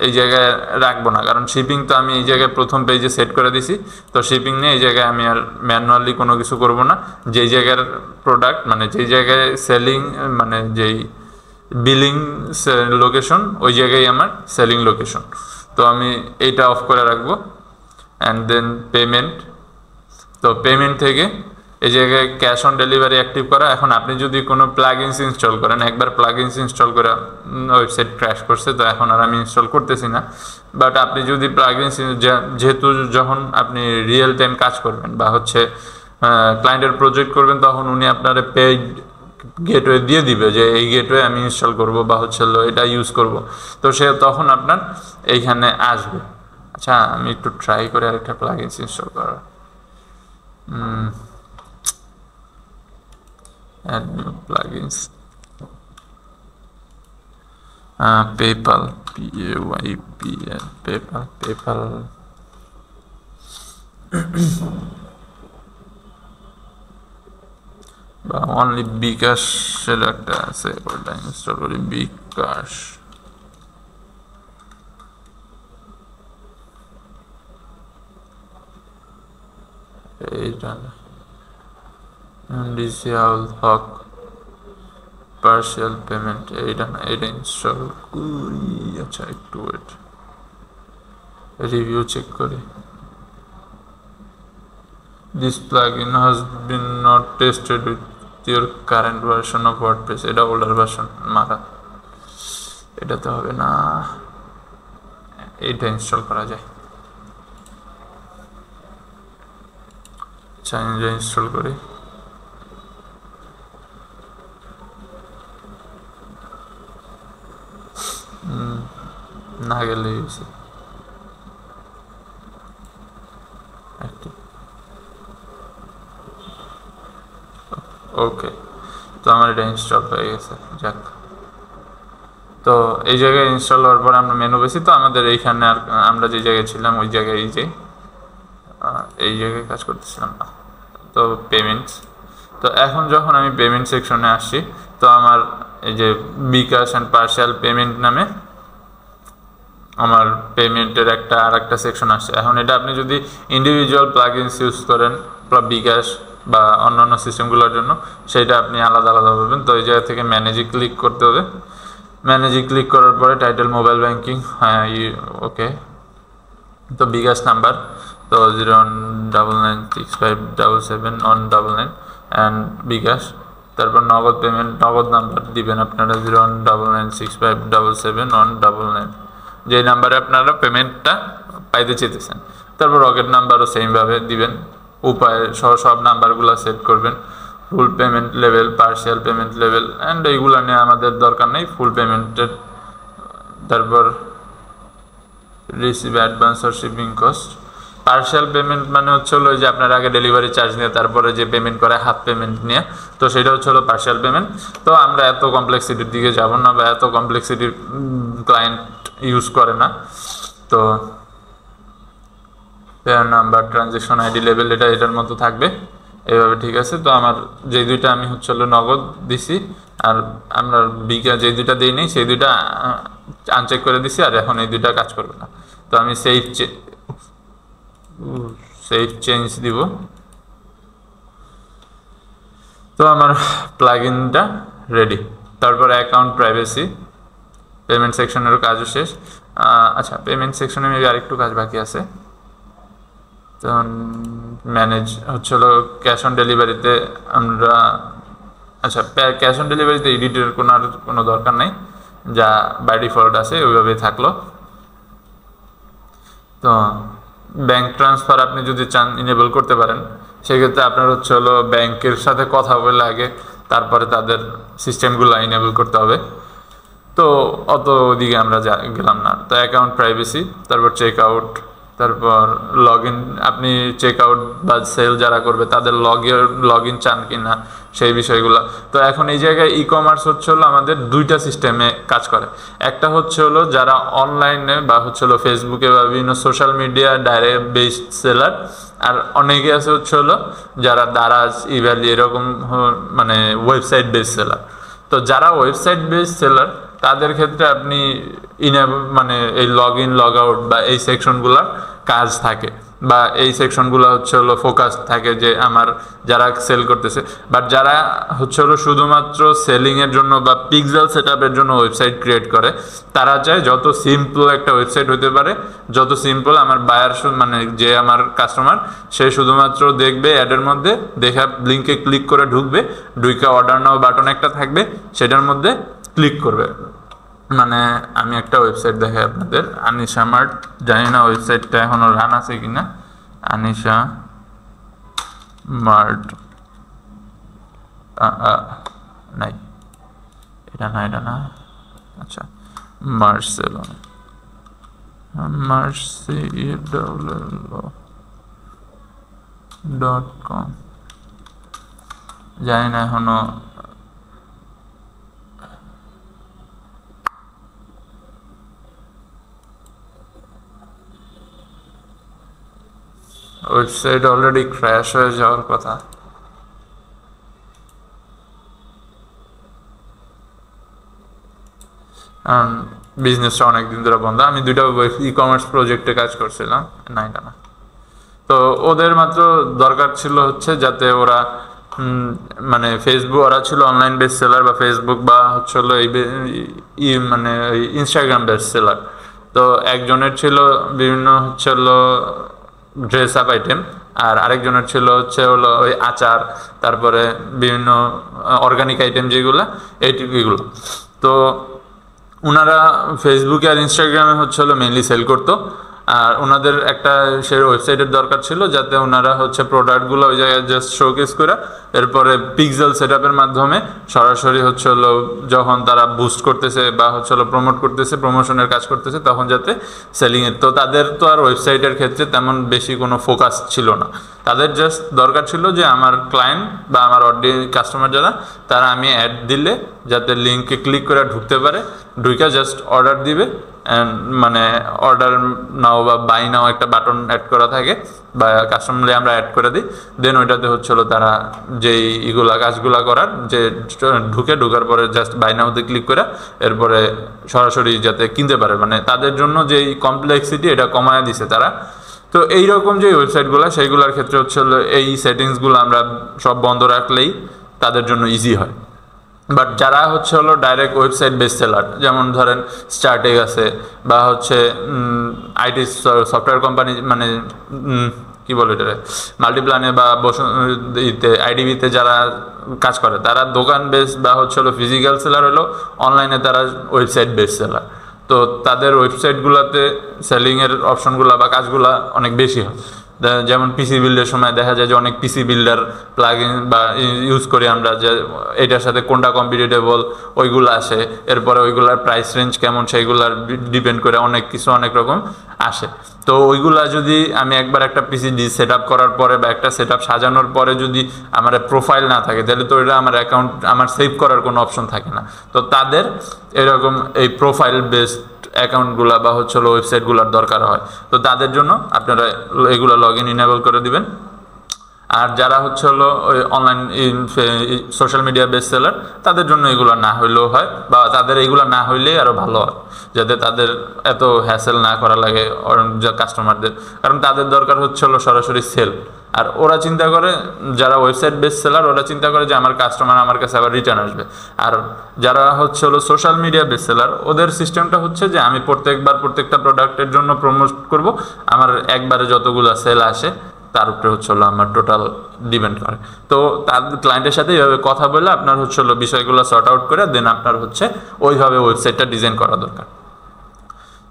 এই জায়গায় রাখবো না, কারণ শিপিং তো আমি এই জায়গায় প্রথম পেজে সেট করে দিছি। তো শিপিং নিয়ে এই জায়গায় আমি আর ম্যানুয়ালি কোনো কিছু করব না। যেই জায়গার প্রোডাক্ট মানে যেই জায়গায় সেলিং মানে যেই বিলিং লোকেশন ওই জায়গায় আমার সেলিং লোকেশন। তো আমি এইটা অফ করে রাখবো। অ্যান্ড দেন পেমেন্ট, তো পেমেন্ট থেকে এই জায়গায় ক্যাশ অন ডেলিভারি অ্যাক্টিভ করা। এখন আপনি যদি কোনো প্লাগইনস ইনস্টল করেন, একবার প্লাগইনস ইনস্টল করে ওয়েবসাইট ক্র্যাশ করছে, তো এখন আর আমি ইনস্টল করতেছি না। বাট আপনি যদি প্লাগইনস যেহেতু যখন আপনি রিয়েল টাইম কাজ করবেন বা হচ্ছে ক্লায়েন্টের প্রজেক্ট করবেন, তখন উনি আপনার পেইড গেটওয়ে দিয়ে দিবে যে এই গেটওয়ে আমি ইনস্টল করব বা হচ্ছে এটা ইউজ করব। তো সে তখন আপনার এইখানে আসবে। আচ্ছা আমি একটু ট্রাই করে আরেকটা প্লাগইনস ইনস্টল করার। add new plugins, PayPal, PAYPL, PayPal বা অনলি বিকাশ এর একটা আছে, ওটা ইনস্টল করি। বিকাশ এইটা ডিসিআল হক পার্সিয়াল পেমেন্ট, এইটা না, এটা ইনস্টল করি। আচ্ছা একটু ওয়েট, রিভিউ চেক করি। This plugin has been not tested with your current version of WordPress. এটা ওল্ডার ভার্সন মারা, এটাতে হবে না, এইটা ইনস্টল করা যায়। আচ্ছা ইনস্টল করি। না গেলে ওকে, তো আমার এটা ইনস্টল হয়ে গেছে। যাক, তো এই জায়গায় ইনস্টল হওয়ার পর আমরা মেনু পেয়েছি। তো আমাদের এইখানে আর আমরা যে জায়গায় ছিলাম ওই জায়গায় এই জায়গায় কাজ করতেছিলাম না। তো পেমেন্টস, তো এখন যখন আমি পেমেন্ট সেকশনে আসছি, তো আমার এই যে বিকাশ অ্যান্ড পার্সিয়াল পেমেন্ট নামে আমার পেমেন্টের আর একটা সেকশন আসছে। এখন এটা আপনি যদি ইন্ডিভিজুয়াল প্লাগইনস ইউজ করেন বিকাশ বা অন্যান্য সিস্টেমগুলোর জন্য, সেটা আপনি আলাদা আলাদা পাবেন। তো এই জায়গা থেকে ম্যানেজে ক্লিক করতে হবে। ম্যানেজে ক্লিক করার পরে টাইটেল মোবাইল ব্যাঙ্কিং, হ্যাঁ ওকে। তো বিকাশ নাম্বার তো 019965777 অ্যান্ড বিকাশ। তারপর নগদ পেমেন্ট, নগদ নাম্বার দিবেন আপনারা 0196577 যে নাম্বারে আপনারা পেমেন্টটা পাইতে চেয়েছেন। তারপর রকেট নাম্বারও সেমভাবে দিবেন, উপায় সব নাম্বারগুলো সেট করবেন। Full payment level, partial payment level and এইগুলো নিয়ে আমাদের দরকার নেই, ফুল পেমেন্টের। তারপর রিসিভ অ্যাডভান্স আর শিপিং কস্ট। পার্সিয়াল পেমেন্ট মানে হচ্ছে হলো যে আপনার আগে ডেলিভারি চার্জ নিয়ে তারপরে যে পেমেন্ট করে হাফ পেমেন্ট নিয়ে, তো সেটা হচ্ছে হলো পার্সিয়াল পেমেন্ট। তো আমরা এত কমপ্লেক্সিটির দিকে যাব না বা এত কমপ্লেক্সিটির ক্লায়েন্ট ইউজ করে না। তো pair number, transaction ID, level এটা এটার মতো থাকবে এইভাবে, ঠিক আছে। তো আমার যে দুইটা আমি হচ্ছে হলো নগদ দিছি আর আমরা বিকা যে দুইটা দিই নেই সেই দুইটা আনচেক করে দিছি, আর এখন এই দুইটা কাজ করবে না। তো আমি সেভ চেঞ্জ দিব। তো আমার প্লাগইনটা রেডি। তারপর অ্যাকাউন্ট প্রাইভেসি, পেমেন্ট সেকশনেরও কাজও শেষ। আচ্ছা পেমেন্ট সেকশনে মেবি আরেকটু কাজ বাকি আছে। তো ম্যানেজ হচ্ছে হলো ক্যাশ অন ডেলিভারিতে আমরা, আচ্ছা ক্যাশ অন ডেলিভারিতে এডিটের কোনো দরকার নেই, যা বাই ডিফল্ট আছে ওইভাবেই থাকলো। তো ব্যাংক ট্রান্সফার আপনি যদি চান ইনেবল করতে পারেন, সেক্ষেত্রে আপনার হচ্ছে হলো ব্যাংকের সাথে কথা বলে আগে তারপরে তাদের সিস্টেমগুলো ইনেবল করতে হবে। তো অত ওদিকে আমরা গেলাম না। তো অ্যাকাউন্ট প্রাইভেসি, তারপর চেক আউট, তারপর লগ ইন, আপনি চেক আউট বা সেল যারা করবে তাদের লগ ইন চান কি না সেই বিষয়গুলো। তো এখন এই জায়গায় ই কমার্স হচ্ছে হলো আমাদের দুইটা সিস্টেমে কাজ করে। একটা হচ্ছে হলো যারা অনলাইনে বা হচ্ছে হলো ফেসবুকে বা বিভিন্ন social media direct based seller, আর অনেকে আছে হচ্ছে হলো যারা দারাজ, ইভ্যালি এরকম মানে ওয়েবসাইট বেসড সেলার। তো যারা ওয়েবসাইট বেসড সেলার তাদের ক্ষেত্রে আপনি মানে এই লগ ইন লগ আউট বা এই সেকশনগুলোর কাজ থাকে, বা এই সেকশনগুলো হচ্ছে হলো ফোকাস থাকে যে আমার যারা সেল করতেছে। বাট যারা হচ্ছে হলো শুধুমাত্র সেলিংয়ের জন্য বা পিক্সেল সেটআপের জন্য ওয়েবসাইট ক্রিয়েট করে, তারা চায় যত সিম্পল একটা ওয়েবসাইট হতে পারে, যত সিম্পল আমার বায়ার মানে যে আমার কাস্টমার সে শুধুমাত্র দেখবে অ্যাডের মধ্যে, দেখা লিঙ্কে ক্লিক করে ঢুকবে, ঢুকে অর্ডার নাও বাটন একটা থাকবে, সেটার মধ্যে ক্লিক করবে। মানে আমি একটা ওয়েবসাইট দেখাই আপনাদের, আনিশা মার্ট, জানি না ওয়েবসাইটটা এখনো রান আছে কিনা, আনিশা মার্ট নাই, এটা না, আচ্ছা marcelo.com, জানি না এখনো ওয়েবসাইট অলরেডি ক্র্যাশ হয়ে যাওয়ার কথা। কারণ বিজনেসটা অনেকদিন ধরে বন্ধ। আমি 2টা ই কমার্স প্রজেক্টে কাজ করছিলাম, না এটা না। তো ওদের মাত্র দরকার ছিল হচ্ছে যাতে ওরা মানে ফেসবুক, ওরা ছিল অনলাইন বেস্ট সেলার বা ফেসবুক বা হচ্ছে হলো এই মানে ইনস্টাগ্রাম বেস্ট সেলার। তো একজনের ছিল বিভিন্ন হচ্ছে হলো ড্রেস আপ আইটেম, আর আরেকজনের ছিল হচ্ছে হলো ওই আচার, তারপরে বিভিন্ন অর্গানিক আইটেম যেগুলো এইগুলো। তো ওনারা ফেসবুকে আর ইনস্টাগ্রামে হচ্ছে হলো মেনলি সেল করতো, আর ওনাদের একটা সে ওয়েবসাইটের দরকার ছিল যাতে ওনারা হচ্ছে প্রোডাক্টগুলো ওই জায়গায় জাস্ট শোকেস করে এরপরে পিক্সেল সেটআপের মাধ্যমে সরাসরি হচ্ছে হলো যখন তারা বুস্ট করতেছে বা হচ্ছে হলো প্রমোট করতেছে, প্রমোশনের কাজ করতেছে, তখন যাতে সেলিংয়ের। তো তাদের তো আর ওয়েবসাইটের ক্ষেত্রে তেমন বেশি কোনো ফোকাস ছিল না, তাদের জাস্ট দরকার ছিল যে আমার ক্লায়েন্ট বা আমার কাস্টমার যারা, তারা আমি অ্যাড দিলে যাতে লিঙ্কে ক্লিক করে ঢুকতে পারে, ঢুকে জাস্ট অর্ডার দিবে, মানে অর্ডার নাও বা বাই নাও একটা বাটন অ্যাড করা থাকে বা কাস্টমারলি আমরা অ্যাড করে দিই, দেন ওইটাতে হচ্ছিল তারা যেই কাজগুলা করার যে ঢোকার পরে জাস্ট বাই নাওতে ক্লিক করে এরপরে সরাসরি যাতে কিনতে পারে, মানে তাদের জন্য যেই কমপ্লেক্সিটি এটা কমায় দিছে তারা। তো এইরকম যে ওয়েবসাইটগুলো সেইগুলোর ক্ষেত্রে হচ্ছে এই সেটিংসগুলো আমরা সব বন্ধ রাখলেই তাদের জন্য ইজি হয়। বাট যারা হচ্ছে হলো ডাইরেক্ট ওয়েবসাইট বেস্ট সেলার, যেমন ধরেন স্টার্টেক আছে বা হচ্ছে আইটি সফটওয়্যার কোম্পানি, মানে কি বলে এটা মাল্টিপ্লানে বা আইডিবিতে যারা কাজ করে, তারা দোকান বেস বা হচ্ছে হলো ফিজিক্যাল সেলার, হলো অনলাইনে তারা ওয়েবসাইট বেস্ট সেলার। তো তাদের ওয়েবসাইটগুলোতে সেলিংয়ের অপশনগুলো বা কাজগুলো অনেক বেশি হয়। যেমন পিসি বিল্ডের সময় দেখা যায় যে অনেক পিসি বিল্ডার প্লাগইন বা ইউজ করি আমরা, যে এটার সাথে কোনটা কম্পিটিটেবল ওইগুলো আসে, এরপরে ওইগুলার প্রাইস রেঞ্জ কেমন সেইগুলার ডিপেন্ড করে অনেক কিছু অনেক রকম আসে। তো ওইগুলা যদি আমি একবার একটা পিসি সেট আপ করার পরে বা একটা সেট আপ সাজানোর পরে যদি আমার প্রোফাইল না থাকে, তাহলে তো এটা আমার অ্যাকাউন্ট আমার সেভ করার কোনো অপশন থাকে না। তো তাদের এরকম এই প্রোফাইল বেসড অ্যাকাউন্টগুলো বা হচ্ছে ওয়েবসাইটগুলোর দরকার হয়। তো তাদের জন্য আপনারা এগুলো লগ ইন ইনেবল করে দিবেন। আর যারা হচ্ছে হলো ওই online social media best seller, তাদের জন্য এগুলো না হইলেও হয়, বা তাদের এগুলো না হইলেই আরও ভালো হয়, যাতে তাদের এত হ্যাসেল না করা লাগে কাস্টমারদের। কারণ তাদের দরকার হচ্ছে হলো সরাসরি সেল, আর ওরা চিন্তা করে, যারা ওয়েবসাইট বেস্ট সেলার ওরা চিন্তা করে যে আমার কাস্টমার আমার কাছে আবার রিটার্ন আসবে। আর যারা হচ্ছে হলো সোশ্যাল মিডিয়া বেস্ট সেলার, ওদের সিস্টেমটা হচ্ছে যে আমি প্রত্যেকটা প্রোডাক্টের জন্য প্রমোট করব, আমার একবারে যতগুলো সেল আসে তার উপরে হচ্ছে হলো আমার টোটাল ডিপেন্ড করে। তো তার ক্লায়েন্টের সাথে এইভাবে কথা বলে আপনার হচ্ছে হলো বিষয়গুলো সর্ট আউট করে দেন আপনার হচ্ছে ওইভাবে ওয়েবসাইটটা ডিজাইন করা দরকার।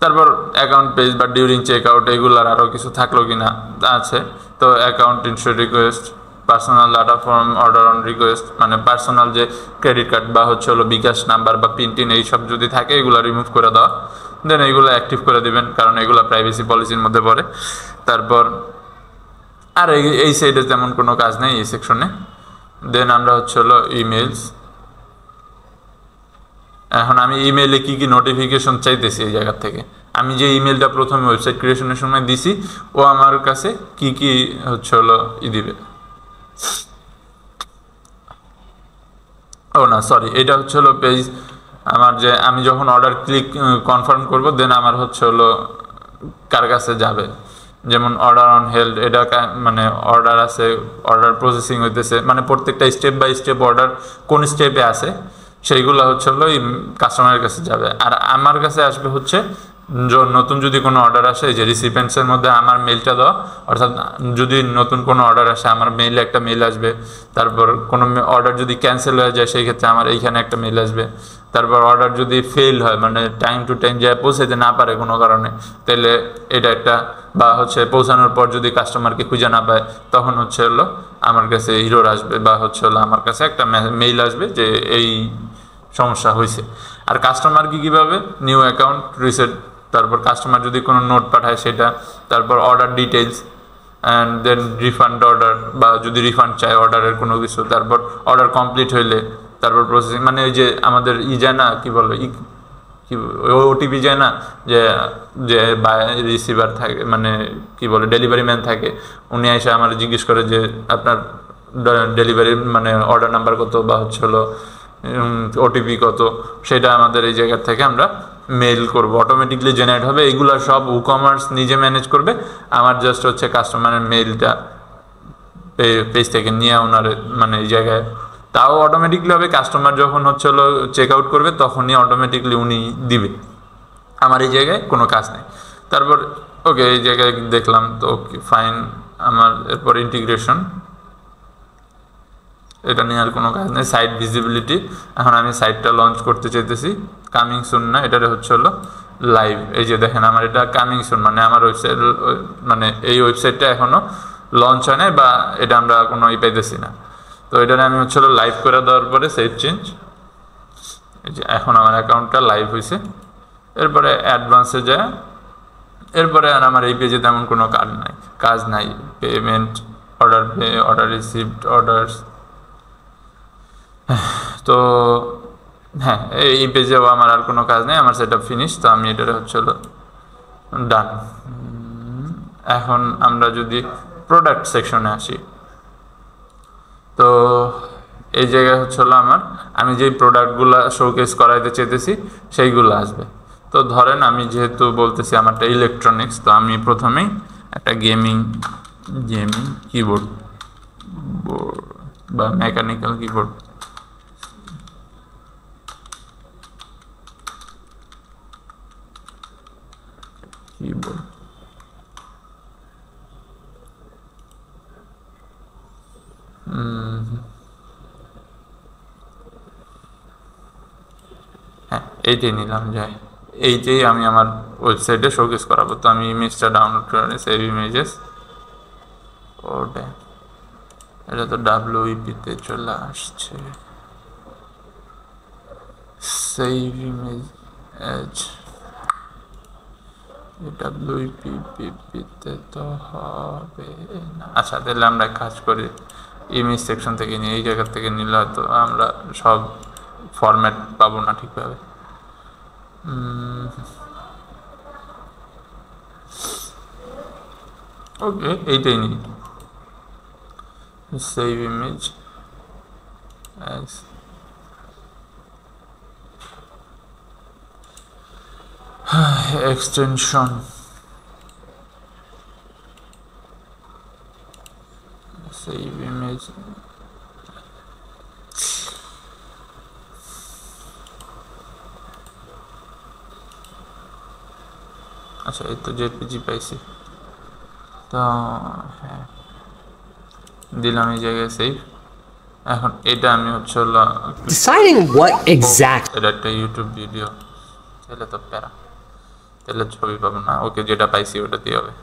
তারপর অ্যাকাউন্ট পেজ বা ডিউরিং চেক আউট এগুলার আরও কিছু থাকলো কি না আছে। তো account insure request, personal data form order on request, মানে পার্সোনাল যে ক্রেডিট কার্ড বা হচ্ছে হলো বিকাশ নাম্বার বা পিন এইসব যদি থাকে এগুলো রিমুভ করে দেওয়া, দেন এইগুলো অ্যাক্টিভ করে দিবেন, কারণ এগুলো প্রাইভেসি পলিসির মধ্যে পড়ে। তারপর আর এই সাইডে তেমন কোনো কাজ নেই এই সেকশনে। দেন আমরা হচ্ছে হলো ইমেলস, এখন আমি ইমেইলে কি কি নোটিফিকেশন চাইতেছি এই জায়গা থেকে, আমি যে ইমেলটা প্রথমে ওয়েবসাইট ক্রিয়েশনের সময় দিছি ও আমার কাছে কি কি হচ্ছে হলো দিবে, ও না সরি, এটা হচ্ছে হলো পেজ আমার যে আমি যখন অর্ডার ক্লিক কনফার্ম করব দেন আমার হচ্ছে হলো কার কাছে যাবে, যেমন অর্ডার অন হেল্ড, এটা মানে অর্ডার আছে, অর্ডার প্রসেসিং হইতেছে, মানে প্রত্যেকটা স্টেপ বাই স্টেপ অর্ডার কোন স্টেপে আছে সেইগুলো হচ্ছে হলো এই কাস্টমারের কাছে যাবে। আর আমার কাছে আসবে হচ্ছে নতুন যদি কোনো অর্ডার আসে, যে রিসিপেন্টসের মধ্যে আমার মেলটা দেওয়া, অর্থাৎ যদি নতুন কোনো অর্ডার আসে আমার মেইলে একটা মেল আসবে, তারপর কোনো অর্ডার যদি ক্যান্সেল হয়ে যায় সেই ক্ষেত্রে আমার এইখানে একটা মেল আসবে, তারপর অর্ডার যদি ফেল হয় মানে টাইম টু টাইম যায় পৌঁছাতে না পারে কোনো কারণে, তাহলে এটা একটা, বা হচ্ছে পৌঁছানোর পর যদি কাস্টমারকে খুঁজে না পায় তখন হচ্ছে হলো আমার কাছে হিরোর আসবে, বা হচ্ছে হলো আমার কাছে একটা মেইল আসবে যে এই সমস্যা হয়েছে। আর কাস্টমার কীভাবে নিউ অ্যাকাউন্ট রিসেট, তারপর কাস্টমার যদি কোনো নোট পাঠায় সেটা, তারপর order details and then refund order, বা যদি রিফান্ড চায় অর্ডারের কোনো কিছু, তারপর অর্ডার কমপ্লিট হইলে তারপর প্রসেসিং, মানে ওই যে আমাদের যায় না কি বলো কি ওটিপি যায় না, যে যে রিসিভার থাকে মানে কি বলে ডেলিভারি ম্যান থাকে, উনি এসে আমার জিজ্ঞেস করে যে আপনার ডেলিভারি মানে অর্ডার নাম্বার কত বা হচ্ছে হলো ওটিপি কত, সেটা আমাদের এই জায়গা থেকে আমরা মেল করব, অটোমেটিকলি জেনারেট হবে। এইগুলো সব কমার্স নিজে ম্যানেজ করবে, আমার জাস্ট হচ্ছে কাস্টমারের মেলটা পেজ থেকে নিয়ে ওনার মানে এই জায়গায়, তাও অটোমেটিকলি হবে। কাস্টমার যখন হচ্ছে হলো চেক আউট করবে তখনই অটোমেটিকলি উনি দিবে, আমার এই জায়গায় কোনো কাজ নেই। তারপর ওকে এই জায়গায় দেখলাম তো ওকে ফাইন, আমার এরপর ইন্টিগ্রেশন, এটা নিয়ে আর কোনো কাজ নেই। সাইট ভিজিবিলিটি, এখন আমি সাইটটা লঞ্চ করতে চাইতেছি, কামিং সুন না, এটারে হচ্ছে হলো লাইভ। এই যে দেখেন আমার এটা কামিং সুন, মানে আমার ওয়েবসাইট মানে এই ওয়েবসাইটটা এখনও লঞ্চ হয় নাই, বা এটা আমরা কোনো পাইতেছি না। তো এটারে আমি হচ্ছে হলো লাইভ করে দেওয়ার পরে সেভ চেঞ্জ, এই যে এখন আমার অ্যাকাউন্টটা লাইভ হয়েছে। এরপরে অ্যাডভান্সে যায়, এরপরে আর আমার এই পেজে তেমন কোনো কাজ নাই। Payment, order pay, order received, orders, তো হ্যাঁ এই পেজেও আমার আর কোনো কাজ নেই, আমার সেটা ফিনিশ। তো আমি এটারে হচ্ছে হলো ডান। এখন আমরা যদি প্রোডাক্ট সেকশনে আসি, তো এই জায়গায় হচ্ছে হলো আমি যেই প্রোডাক্টগুলো শোকেস করাইতে চাইতেছি সেইগুলো আসবে। তো ধরেন আমি যেহেতু বলতেছি আমারটা ইলেকট্রনিক্স, তো আমি প্রথমেই একটা গেমিং কিবোর্ড বা মেকানিক্যাল কিবোর্ড, হ্যাঁ এইটাই নিলাম, যাই এইটাই আমি আমার ওয়েবসাইটে শোকেস করাবো। তো আমি ইমেজটা ডাউনলোড করে সেভ ইমেজেস, ওটা এটা তো WEP-তে চলে আসছে, সেভ ইমেজ WEP-তে তো হবে না। আচ্ছা তাহলে আমরা কাজ করি, ইমেজ সেকশন থেকে নিয়ে এই জায়গা থেকে নিলে হয়তো আমরা সব ফরম্যাট পাবো না ঠিকভাবে। ওকে এইটাই নিই, save image as extension, save image আচ্ছা এই তো জেপিজি পাইছি, তো হ্যাঁ দিলাম এই জায়গায় সেভ। এখন এটা আমি হচ্ছে হলো deciding what exact এটা একটা ইউটিউব ভিডিও, তাহলে তো প্যারা, তাহলে ছবি পাবো না। ওকে যেটা পাইছি ওটা দিয়ে হবে।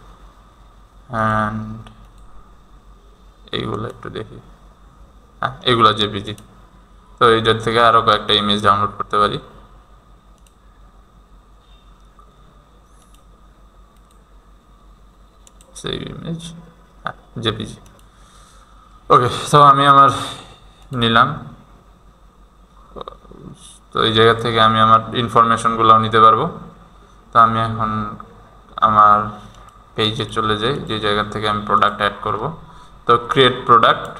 অ্যান্ড এইগুলো একটু দেখি, হ্যাঁ এগুলো জেপিজি, তো এইটার থেকে আরও কয়েকটা ইমেজ ডাউনলোড করতে পারি। সেভ ইমেজ, হ্যাঁ জেপিজি। ওকে তো আমি আমার নিলাম, তো এই জায়গা থেকে আমি আমার ইনফরমেশনগুলোও নিতে পারবো। তো আমি এখন আমার পেজে চলে যাই, যে জায়গা থেকে আমি প্রোডাক্ট অ্যাড করব। তো ক্রিয়েট প্রোডাক্ট,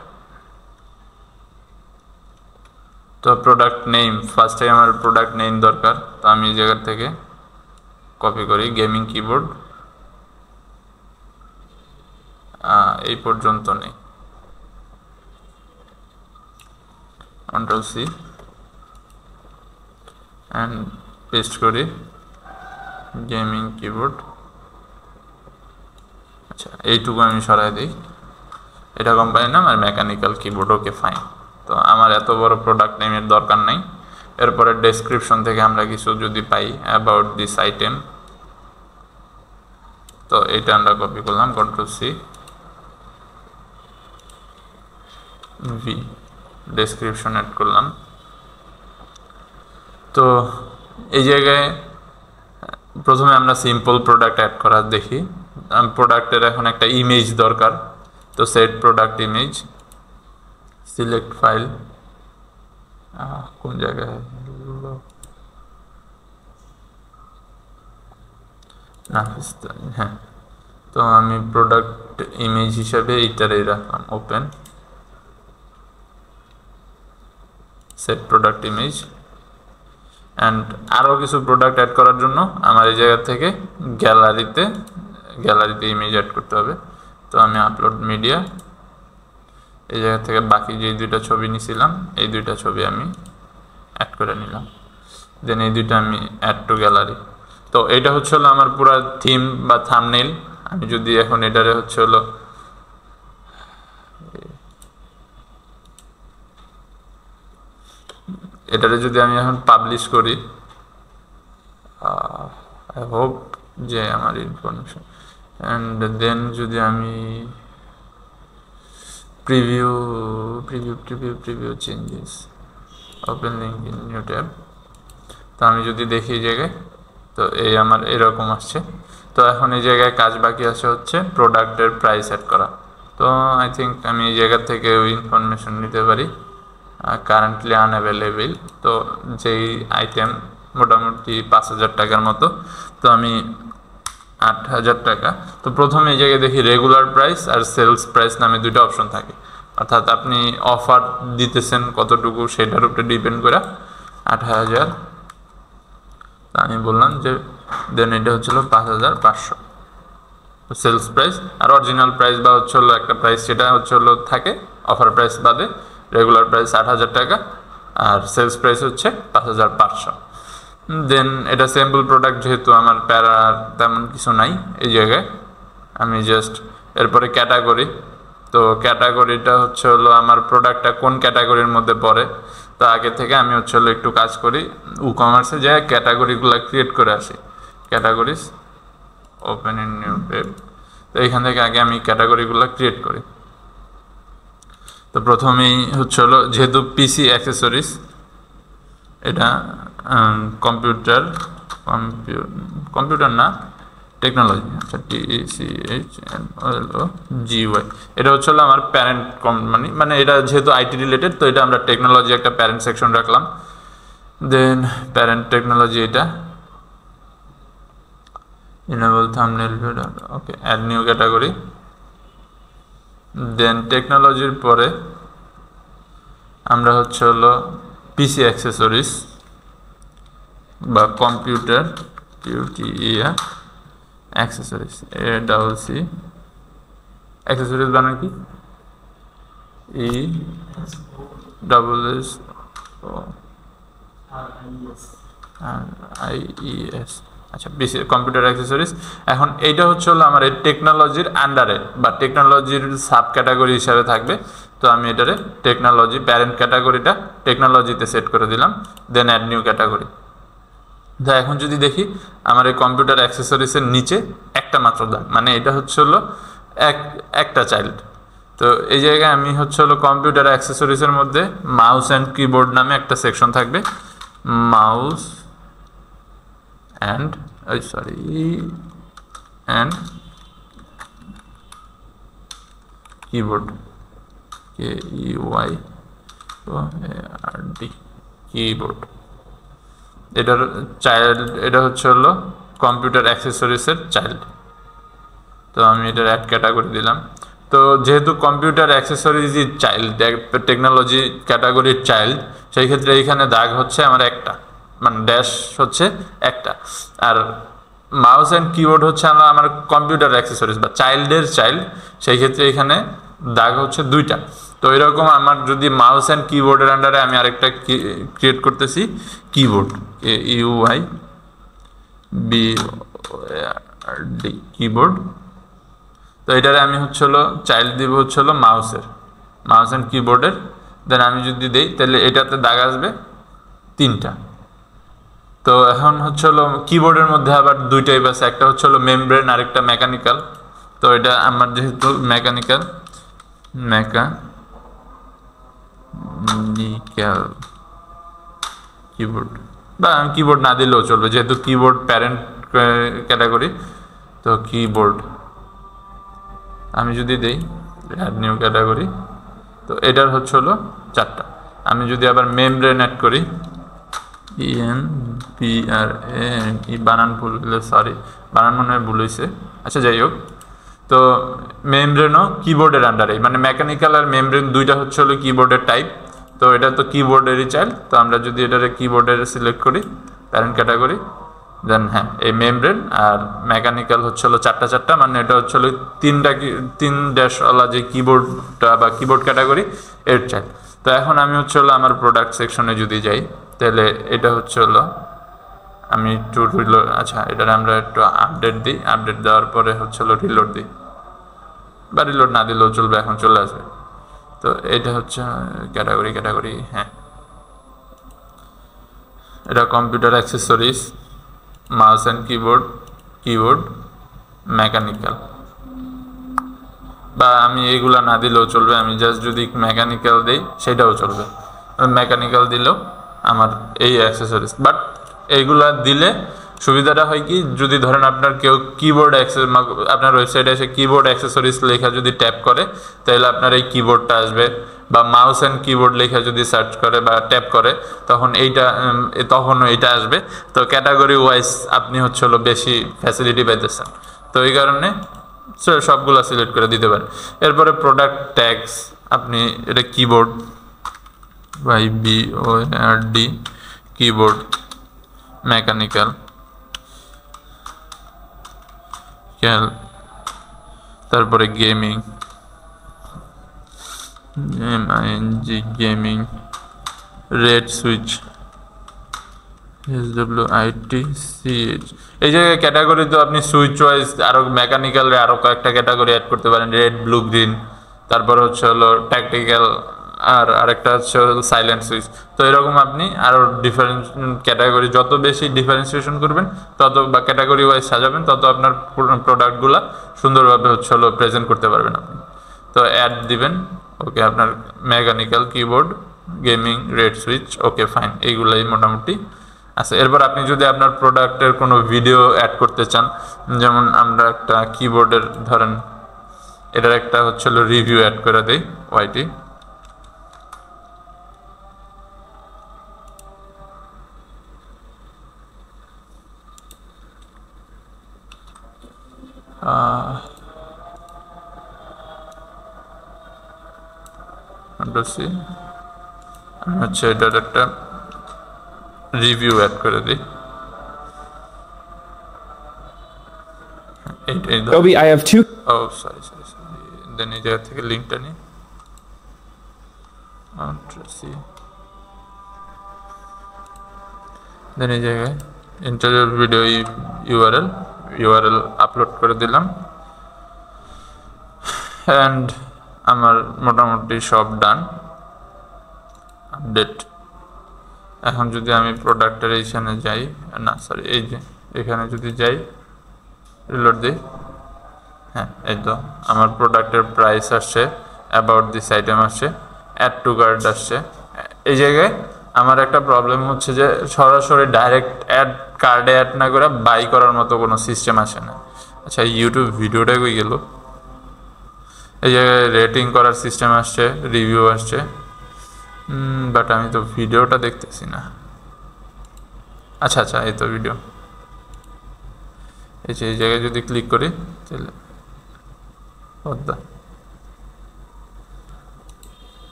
তো প্রোডাক্ট নেম, ফার্স্টে আমার প্রোডাক্ট নেম দরকার, তো আমি এই জায়গা থেকে কপি করি গেমিং কিবোর্ড, এই পর্যন্ত নেই, Ctrl+C অ্যান্ড পেস্ট করি গেমিং কিবোর্ড। আচ্ছা, এইটুকু আমি সরাই দিই, এটা কোম্পানির নাম আর মেকানিক্যাল কিবোর্ড, ওকে ফাইন। তো আমার এত বড় প্রোডাক্ট নেমের দরকার নেই। এরপরে ডেসক্রিপশন থেকে আমরা কিছু যদি পাই অ্যাবাউট দিস আইটেম, তো এইটা আমরা কপি করলাম, Ctrl+C V, ডেসক্রিপশন অ্যাড করলাম। তো এই জায়গায় প্রথমে আমরা সিম্পল প্রোডাক্ট অ্যাড করার দেখি। প্রোডাক্টের এখন একটা ইমেজ দরকার, তো set product image, select file, কোন জায়গায়, হ্যাঁ, তো আমি প্রোডাক্ট ইমেজ হিসাবে এইটারই রাখলাম, open set product image. And আরও কিছু প্রোডাক্ট অ্যাড করার জন্য আমার এই জায়গা থেকে গ্যালারিতে ইমেজ অ্যাড করতে হবে। তো আমি আপলোড মিডিয়া, এই জায়গা থেকে বাকি যে দুইটা ছবি নিয়েছিলাম এই দুইটা ছবি আমি অ্যাড করে নিলাম, দেন এই দুইটা আমি অ্যাড টু গ্যালারি। তো এটা হচ্ছে হলো আমার পুরো থিম বা থাম্বনেইল। আমি যদি এখন এটারে হচ্ছে হলো এটারে যদি আমি এখন পাবলিশ করি, আই হোপ যে আমার ইনফরমেশন, অ্যান্ড দেন যদি আমি preview changes, open link in new tab, তো আমি যদি দেখি এই জায়গায়, তো এই আমার এরকম আসছে। তো এখন এই জায়গায় কাজ বাকি আছে হচ্ছে প্রোডাক্টের প্রাইস অ্যাড করা। তো আই থিঙ্ক আমি এই জায়গা থেকে ওই ইনফরমেশন নিতে পারি, কারেন্টলি আনঅ্যাভেলেবেল। তো যেই আইটেম মোটামুটি 5,000 টাকার মতো, তো আমি 8,000 টাকা। তো প্রথমে এই জায়গায় দেখি রেগুলার প্রাইস আর সেলস প্রাইস নামে দুইটা অপশন থাকে, অর্থাৎ আপনি অফার দিতেছেন কতটুকু সেটার উপরে ডিপেন্ড করে 8,000। আমি বললাম যে দেন এটা হচ্ছিল 5,500 সেলস প্রাইস, আর অরিজিনাল প্রাইস বা হচ্ছে হলো একটা প্রাইস সেটা হচ্ছে হলো থাকে অফার প্রাইস বাদে, রেগুলার প্রাইস 8,000 টাকা আর সেলস প্রাইস হচ্ছে 5,500। দেন এটা স্যাম্পল প্রোডাক্ট, যেহেতু আমার প্যারা তেমন কিছু নাই এই জায়গায়, আমি জাস্ট এরপরে ক্যাটাগরি। তো ক্যাটাগরিটা হচ্ছে হলো আমার প্রোডাক্টটা কোন ক্যাটাগরির মধ্যে পড়ে। তো আগে থেকে আমি হচ্ছে হলো একটু কাজ করি ই-কমার্সে, যে ক্যাটাগরিগুলো ক্রিয়েট করে আসি, categories, open in new web. তো এইখান থেকে আগে আমি ক্যাটাগরিগুলো ক্রিয়েট করি। তো প্রথমেই হচ্ছে হলো যেহেতু পিসি অ্যাক্সেসরিজ, এটা কম্পিউটার না টেকনোলজি, আচ্ছা TECHNOLOGY, এটা হচ্ছে হলো আমার প্যারেন্ট কোম্পানি, মানে এটা যেহেতু আইটি রিলেটেড, তো এটা আমরা টেকনোলজি একটা প্যারেন্ট সেকশন রাখলাম। দেন প্যারেন্ট টেকনোলজি, এটা enable thumbnail, ওকে, অ্যাড নিউ ক্যাটাগরি। দেন টেকনোলজির পরে আমরা হচ্ছে হলো পিসি অ্যাক্সেসরিজ বা কম্পিউটার অ্যাক্সেসরিজ, ACC অ্যাক্সেসরিজ বানান কি ESSIES, আচ্ছা, পিসি কম্পিউটার অ্যাক্সেসরিজ। এখন এইটা হচ্ছে হলো আমার এই টেকনোলজির আন্ডারে বা টেকনোলজির সাব ক্যাটাগরি হিসাবে থাকবে। তো আমি এটারে টেকনোলজি প্যারেন্ট ক্যাটাগরিটা টেকনোলজিতে সেট করে দিলাম, দেন অ্যাড নিউ ক্যাটাগরি। তো এখন যদি দেখি আমার এই কম্পিউটার অ্যাক্সেসরিজের নিচে একটা মাত্র দাগ, মানে এটা হচ্ছে হলো একটা চাইল্ড। তো এই জায়গায় আমি হচ্ছে হলো কম্পিউটার অ্যাক্সেসরিজের মধ্যে মাউস অ্যান্ড কিবোর্ড নামে একটা সেকশন থাকবে, mouse and keyboard, KEYBOARD, keyboard. এটার চাইল্ড, এটা হচ্ছে হলো কম্পিউটার অ্যাক্সেসরিজের চাইল্ড। তো আমি এটার অ্যাড ক্যাটাগরি দিলাম। তো যেহেতু কম্পিউটার অ্যাক্সেসরিজ চাইল্ড টেকনোলজি ক্যাটাগরির চাইল্ড, সেই ক্ষেত্রে এইখানে দাগ হচ্ছে আমার একটা, মানে ড্যাশ হচ্ছে একটা, আর মাউস অ্যান্ড কিবোর্ড হচ্ছে আমার কম্পিউটার অ্যাক্সেসরিজ বা চাইল্ডের চাইল্ড, সেই ক্ষেত্রে এখানে দাগ হচ্ছে দুইটা। তো এরকম আমার যদি মাউস অ্যান্ড কিবোর্ডের আন্ডারে আমি আরেকটা ক্রিয়েট করতেছি কিবোর্ড, KEYBORD কিবোর্ড। তো এটারে আমি হচ্ছে হলো চাইল্ড দিব হচ্ছে হলো মাউস অ্যান্ড কিবোর্ডের। দেন আমি যদি দেই তাহলে এটাতে দাগ আসবে তিনটা। তো এখন হচ্ছে হলো কিবোর্ডের মধ্যে আবার দুই টাইপ আছে, একটা হচ্ছে হলো মেমব্রেন আর একটা মেকানিক্যাল। তো এটা আমার যেহেতু মেকানিক্যাল কিবোর্ড, বা আমি কিবোর্ড না দিলেও চলবে যেহেতু কিবোর্ড প্যারেন্ট ক্যাটাগরি। তো কিবোর্ড আমি যদি দেই অ্যাড নিউ ক্যাটাগরি, তো এটার হচ্ছে হলো চারটা। আমি যদি আবার মেমব্রেন অ্যাড করি, EMBRANE বানান ভুল, সরি বানান মনে হয় ভুল হয়েছে, আচ্ছা যাই হোক। তো মেমব্রেনও কিবোর্ডের আন্ডারে, মানে মেকানিক্যাল আর মেমব্রেন দুইটা হচ্ছে হলো কিবোর্ডের টাইপ। তো এটা তো কিবোর্ডেরই চাইল্ড। তো আমরা যদি এটারে কিবোর্ডের সিলেক্ট করি প্যারেন্ট ক্যাটাগরি, দেন হ্যাঁ এই মেমব্রেন আর মেকানিক্যাল হচ্ছে হলো চারটা, মানে এটা হচ্ছে হলো তিন ড্যাশওয়ালা যে কিবোর্ডটা বা কিবোর্ড ক্যাটাগরি এর চাইল্ড। তো এখন আমি হচ্ছে হলো আমার প্রোডাক্ট সেকশনে যদি যাই, তাহলে এটা হচ্ছে হলো আমি একটু রিলোড, আচ্ছা এটার আমরা একটু আপডেট দিই, আপডেট দেওয়ার পরে হচ্ছে হলো রিলোড দিই, বা রিলোড না দিলেও চলবে, এখন চলে আসবে। তো এটা হচ্ছে ক্যাটাগরি, হ্যাঁ এটা computer accessories, mouse and keyboard mechanical, বা আমি এইগুলা না দিলেও চলবে, আমি জাস্ট যদি মেকানিক্যাল দিই সেটাও চলবে। মেকানিক্যাল দিলেও আমার এই অ্যাক্সেসরিজ, বাট এইগুলা দিলে সুবিধাটা হয় কি, যদি ধরেন আপনার কেউ কিবোর্ড আপনার ওয়েবসাইটে এসে কিবোর্ড অ্যাক্সেসরিজ লেখা যদি ট্যাপ করে, তাহলে আপনার এই কিবোর্ডটা আসবে, বা মাউস অ্যান্ড কিবোর্ড লেখা যদি সার্চ করে বা ট্যাপ করে তখন তখনও এইটা আসবে। তো ক্যাটাগরি ওয়াইজ আপনি হচ্ছে হলো বেশি ফ্যাসিলিটি পাইতেছেন। তো এই কারণে সবগুলো সিলেক্ট করে দিতে পারেন। এরপরে প্রোডাক্ট ট্যাগস, আপনি এটা কিবোর্ড BORD কিবোর্ড মেকানিক্যাল তারপরে gaming gaming red switch SWITCH। এই যে ক্যাটাগরি তো আপনি সুইচ ওয়াইজ আরো মেকানিক্যালে আরো কয়েকটা ক্যাটাগরি অ্যাড করতে পারেন, রেড ব্লু গ্রিন, তারপর হচ্ছে হলো ট্যাকটিক্যাল, আর আরেকটা হচ্ছে সাইলেন্ট সুইচ। তো এরকম আপনি আরো ডিফারেন্ট ক্যাটাগরি, যত বেশি ডিফারেন্সিয়েশন করবেন তত, বা ক্যাটাগরি ওয়াইজ সাজাবেন, তত আপনার প্রোডাক্টগুলা সুন্দরভাবে হচ্ছে হলো প্রেজেন্ট করতে পারবেন আপনি। তো অ্যাড দিবেন, ওকে আপনার mechanical keyboard gaming red switch, okay fine, এইগুলাই মোটামুটি আছে। এরপর আপনি যদি আপনার প্রোডাক্টের কোনো ভিডিও অ্যাড করতে চান, যেমন আমরা একটা কিবোর্ডের ধরেন এটার একটা হচ্ছে হলো রিভিউ অ্যাড করে দিই, YT আমি হচ্ছে এটার একটা রিভিউ অ্যাড করে দিই। Toby, I have two. Sorry then এই জায়গা থেকে লিঙ্কটা নিই, দেন এই জায়গায় ইন্টারভিউ ভিডিও ইউআরএল আপলোড করে দিলাম, অ্যান্ড আমার মোটামুটি সব ডান, আপডেট। এখন যদি আমি প্রোডাক্টের এইখানে যাই, না সরি এই যে এখানে যদি যাই রিলোড দিই, হ্যাঁ এই তো আমার প্রোডাক্টের প্রাইস আসছে, অ্যাবাউট দিস আইটেম আসছে, অ্যাড টু কার্ট আসছে। এই জায়গায় আমার একটা প্রবলেম হচ্ছে যে সরাসরি ডাইরেক্ট কার্ডে অ্যাড না করে বাই করার মতো কোনো সিস্টেম আসে না। আচ্ছা ইউটিউব ভিডিওটা কই গেল, এই জায়গায় রেটিং করার সিস্টেম আসছে, রিভিউ আসছে, বাট আমি তো ভিডিওটা দেখতেছি না। আচ্ছা এই তো ভিডিও, এই যে এই জায়গায় যদি ক্লিক করি তাহলে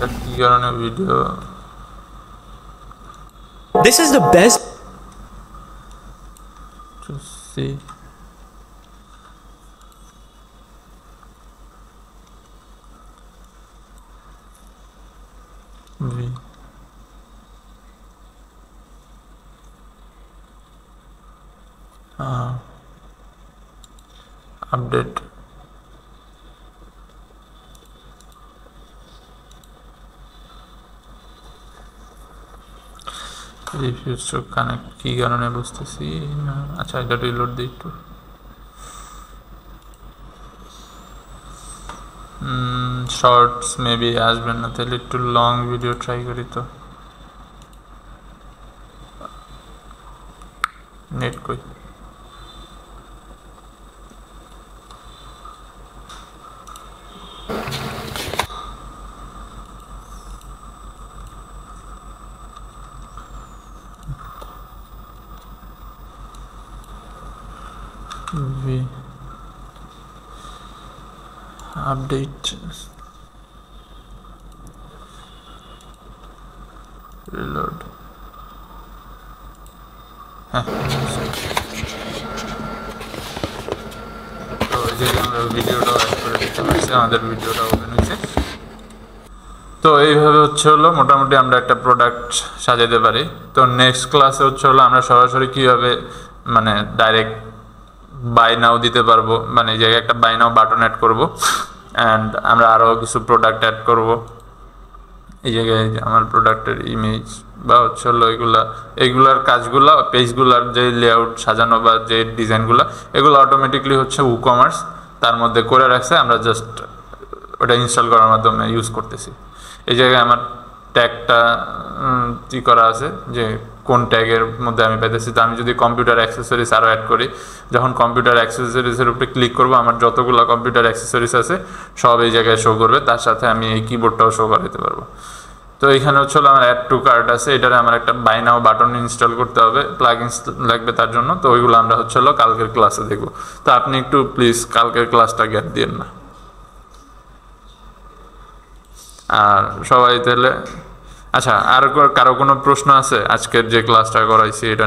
এটা কি কারণে video This is the best. to see V update refuse to connect কি কারণে বুঝতেছি না আচ্ছা এটা রিলোড দিই একটু শর্টস মেবি আসবেন না তাহলে একটু লং ভিডিও ট্রাই করি তো নেট কই V update reload তো এই যে আমরা ভিডিওটা অ্যাড করে দিতে পারছি আমাদের ভিডিওটা ওপেন হয়েছে তো এইভাবে হচ্ছে হলো মোটামুটি আমরা একটা প্রোডাক্ট সাজাতে পারি তো নেক্সট ক্লাসে হচ্ছে হলো আমরা সরাসরি কীভাবে মানে ডাইরেক্ট বাই নাও দিতে পারবো মানে এই জায়গায় একটা বাই নাও বাটন অ্যাড করবো অ্যান্ড আমরা আরও কিছু প্রোডাক্ট অ্যাড করব এই জায়গায় আমার প্রোডাক্টের ইমেজ বা হচ্ছে হলো এইগুলার কাজগুলো পেজগুলার যে লেআউট সাজানো বা যে ডিজাইনগুলো এগুলো অটোমেটিকলি হচ্ছে WooCommerce তার মধ্যে করে রাখছে আমরা জাস্ট ওটা ইনস্টল করার মাধ্যমে ইউজ করতেছি এই জায়গায় আমার ট্যাগটা কি করা আছে যে কোন ট্যাগের মধ্যে আমি পেতেছি তো আমি যদি কম্পিউটার অ্যাক্সেসরিজ আরও অ্যাড করি যখন কম্পিউটার অ্যাক্সেসরিজের উপরে ক্লিক করবো আমার যতগুলো কম্পিউটার অ্যাক্সেসরিজ আছে সব এই জায়গায় শো করবে তার সাথে আমি এই কিবোর্ডটাও শো করাতে পারবো তো এখানে হচ্ছে আমার অ্যাড টু কার্ট আছে এটারে আমার একটা বাই নাও বাটন ইনস্টল করতে হবে প্লাগইনস লাগবে তার জন্য তো ওইগুলো আমরা হচ্ছে কালকের ক্লাসে দেখব তো আপনি একটু প্লিজ কালকের ক্লাসটা গ্যাপ দিন না আর সবাই তাহলে আচ্ছা আর কারো কোনো প্রশ্ন আছে আজকের যে ক্লাসটা করাইছি এটা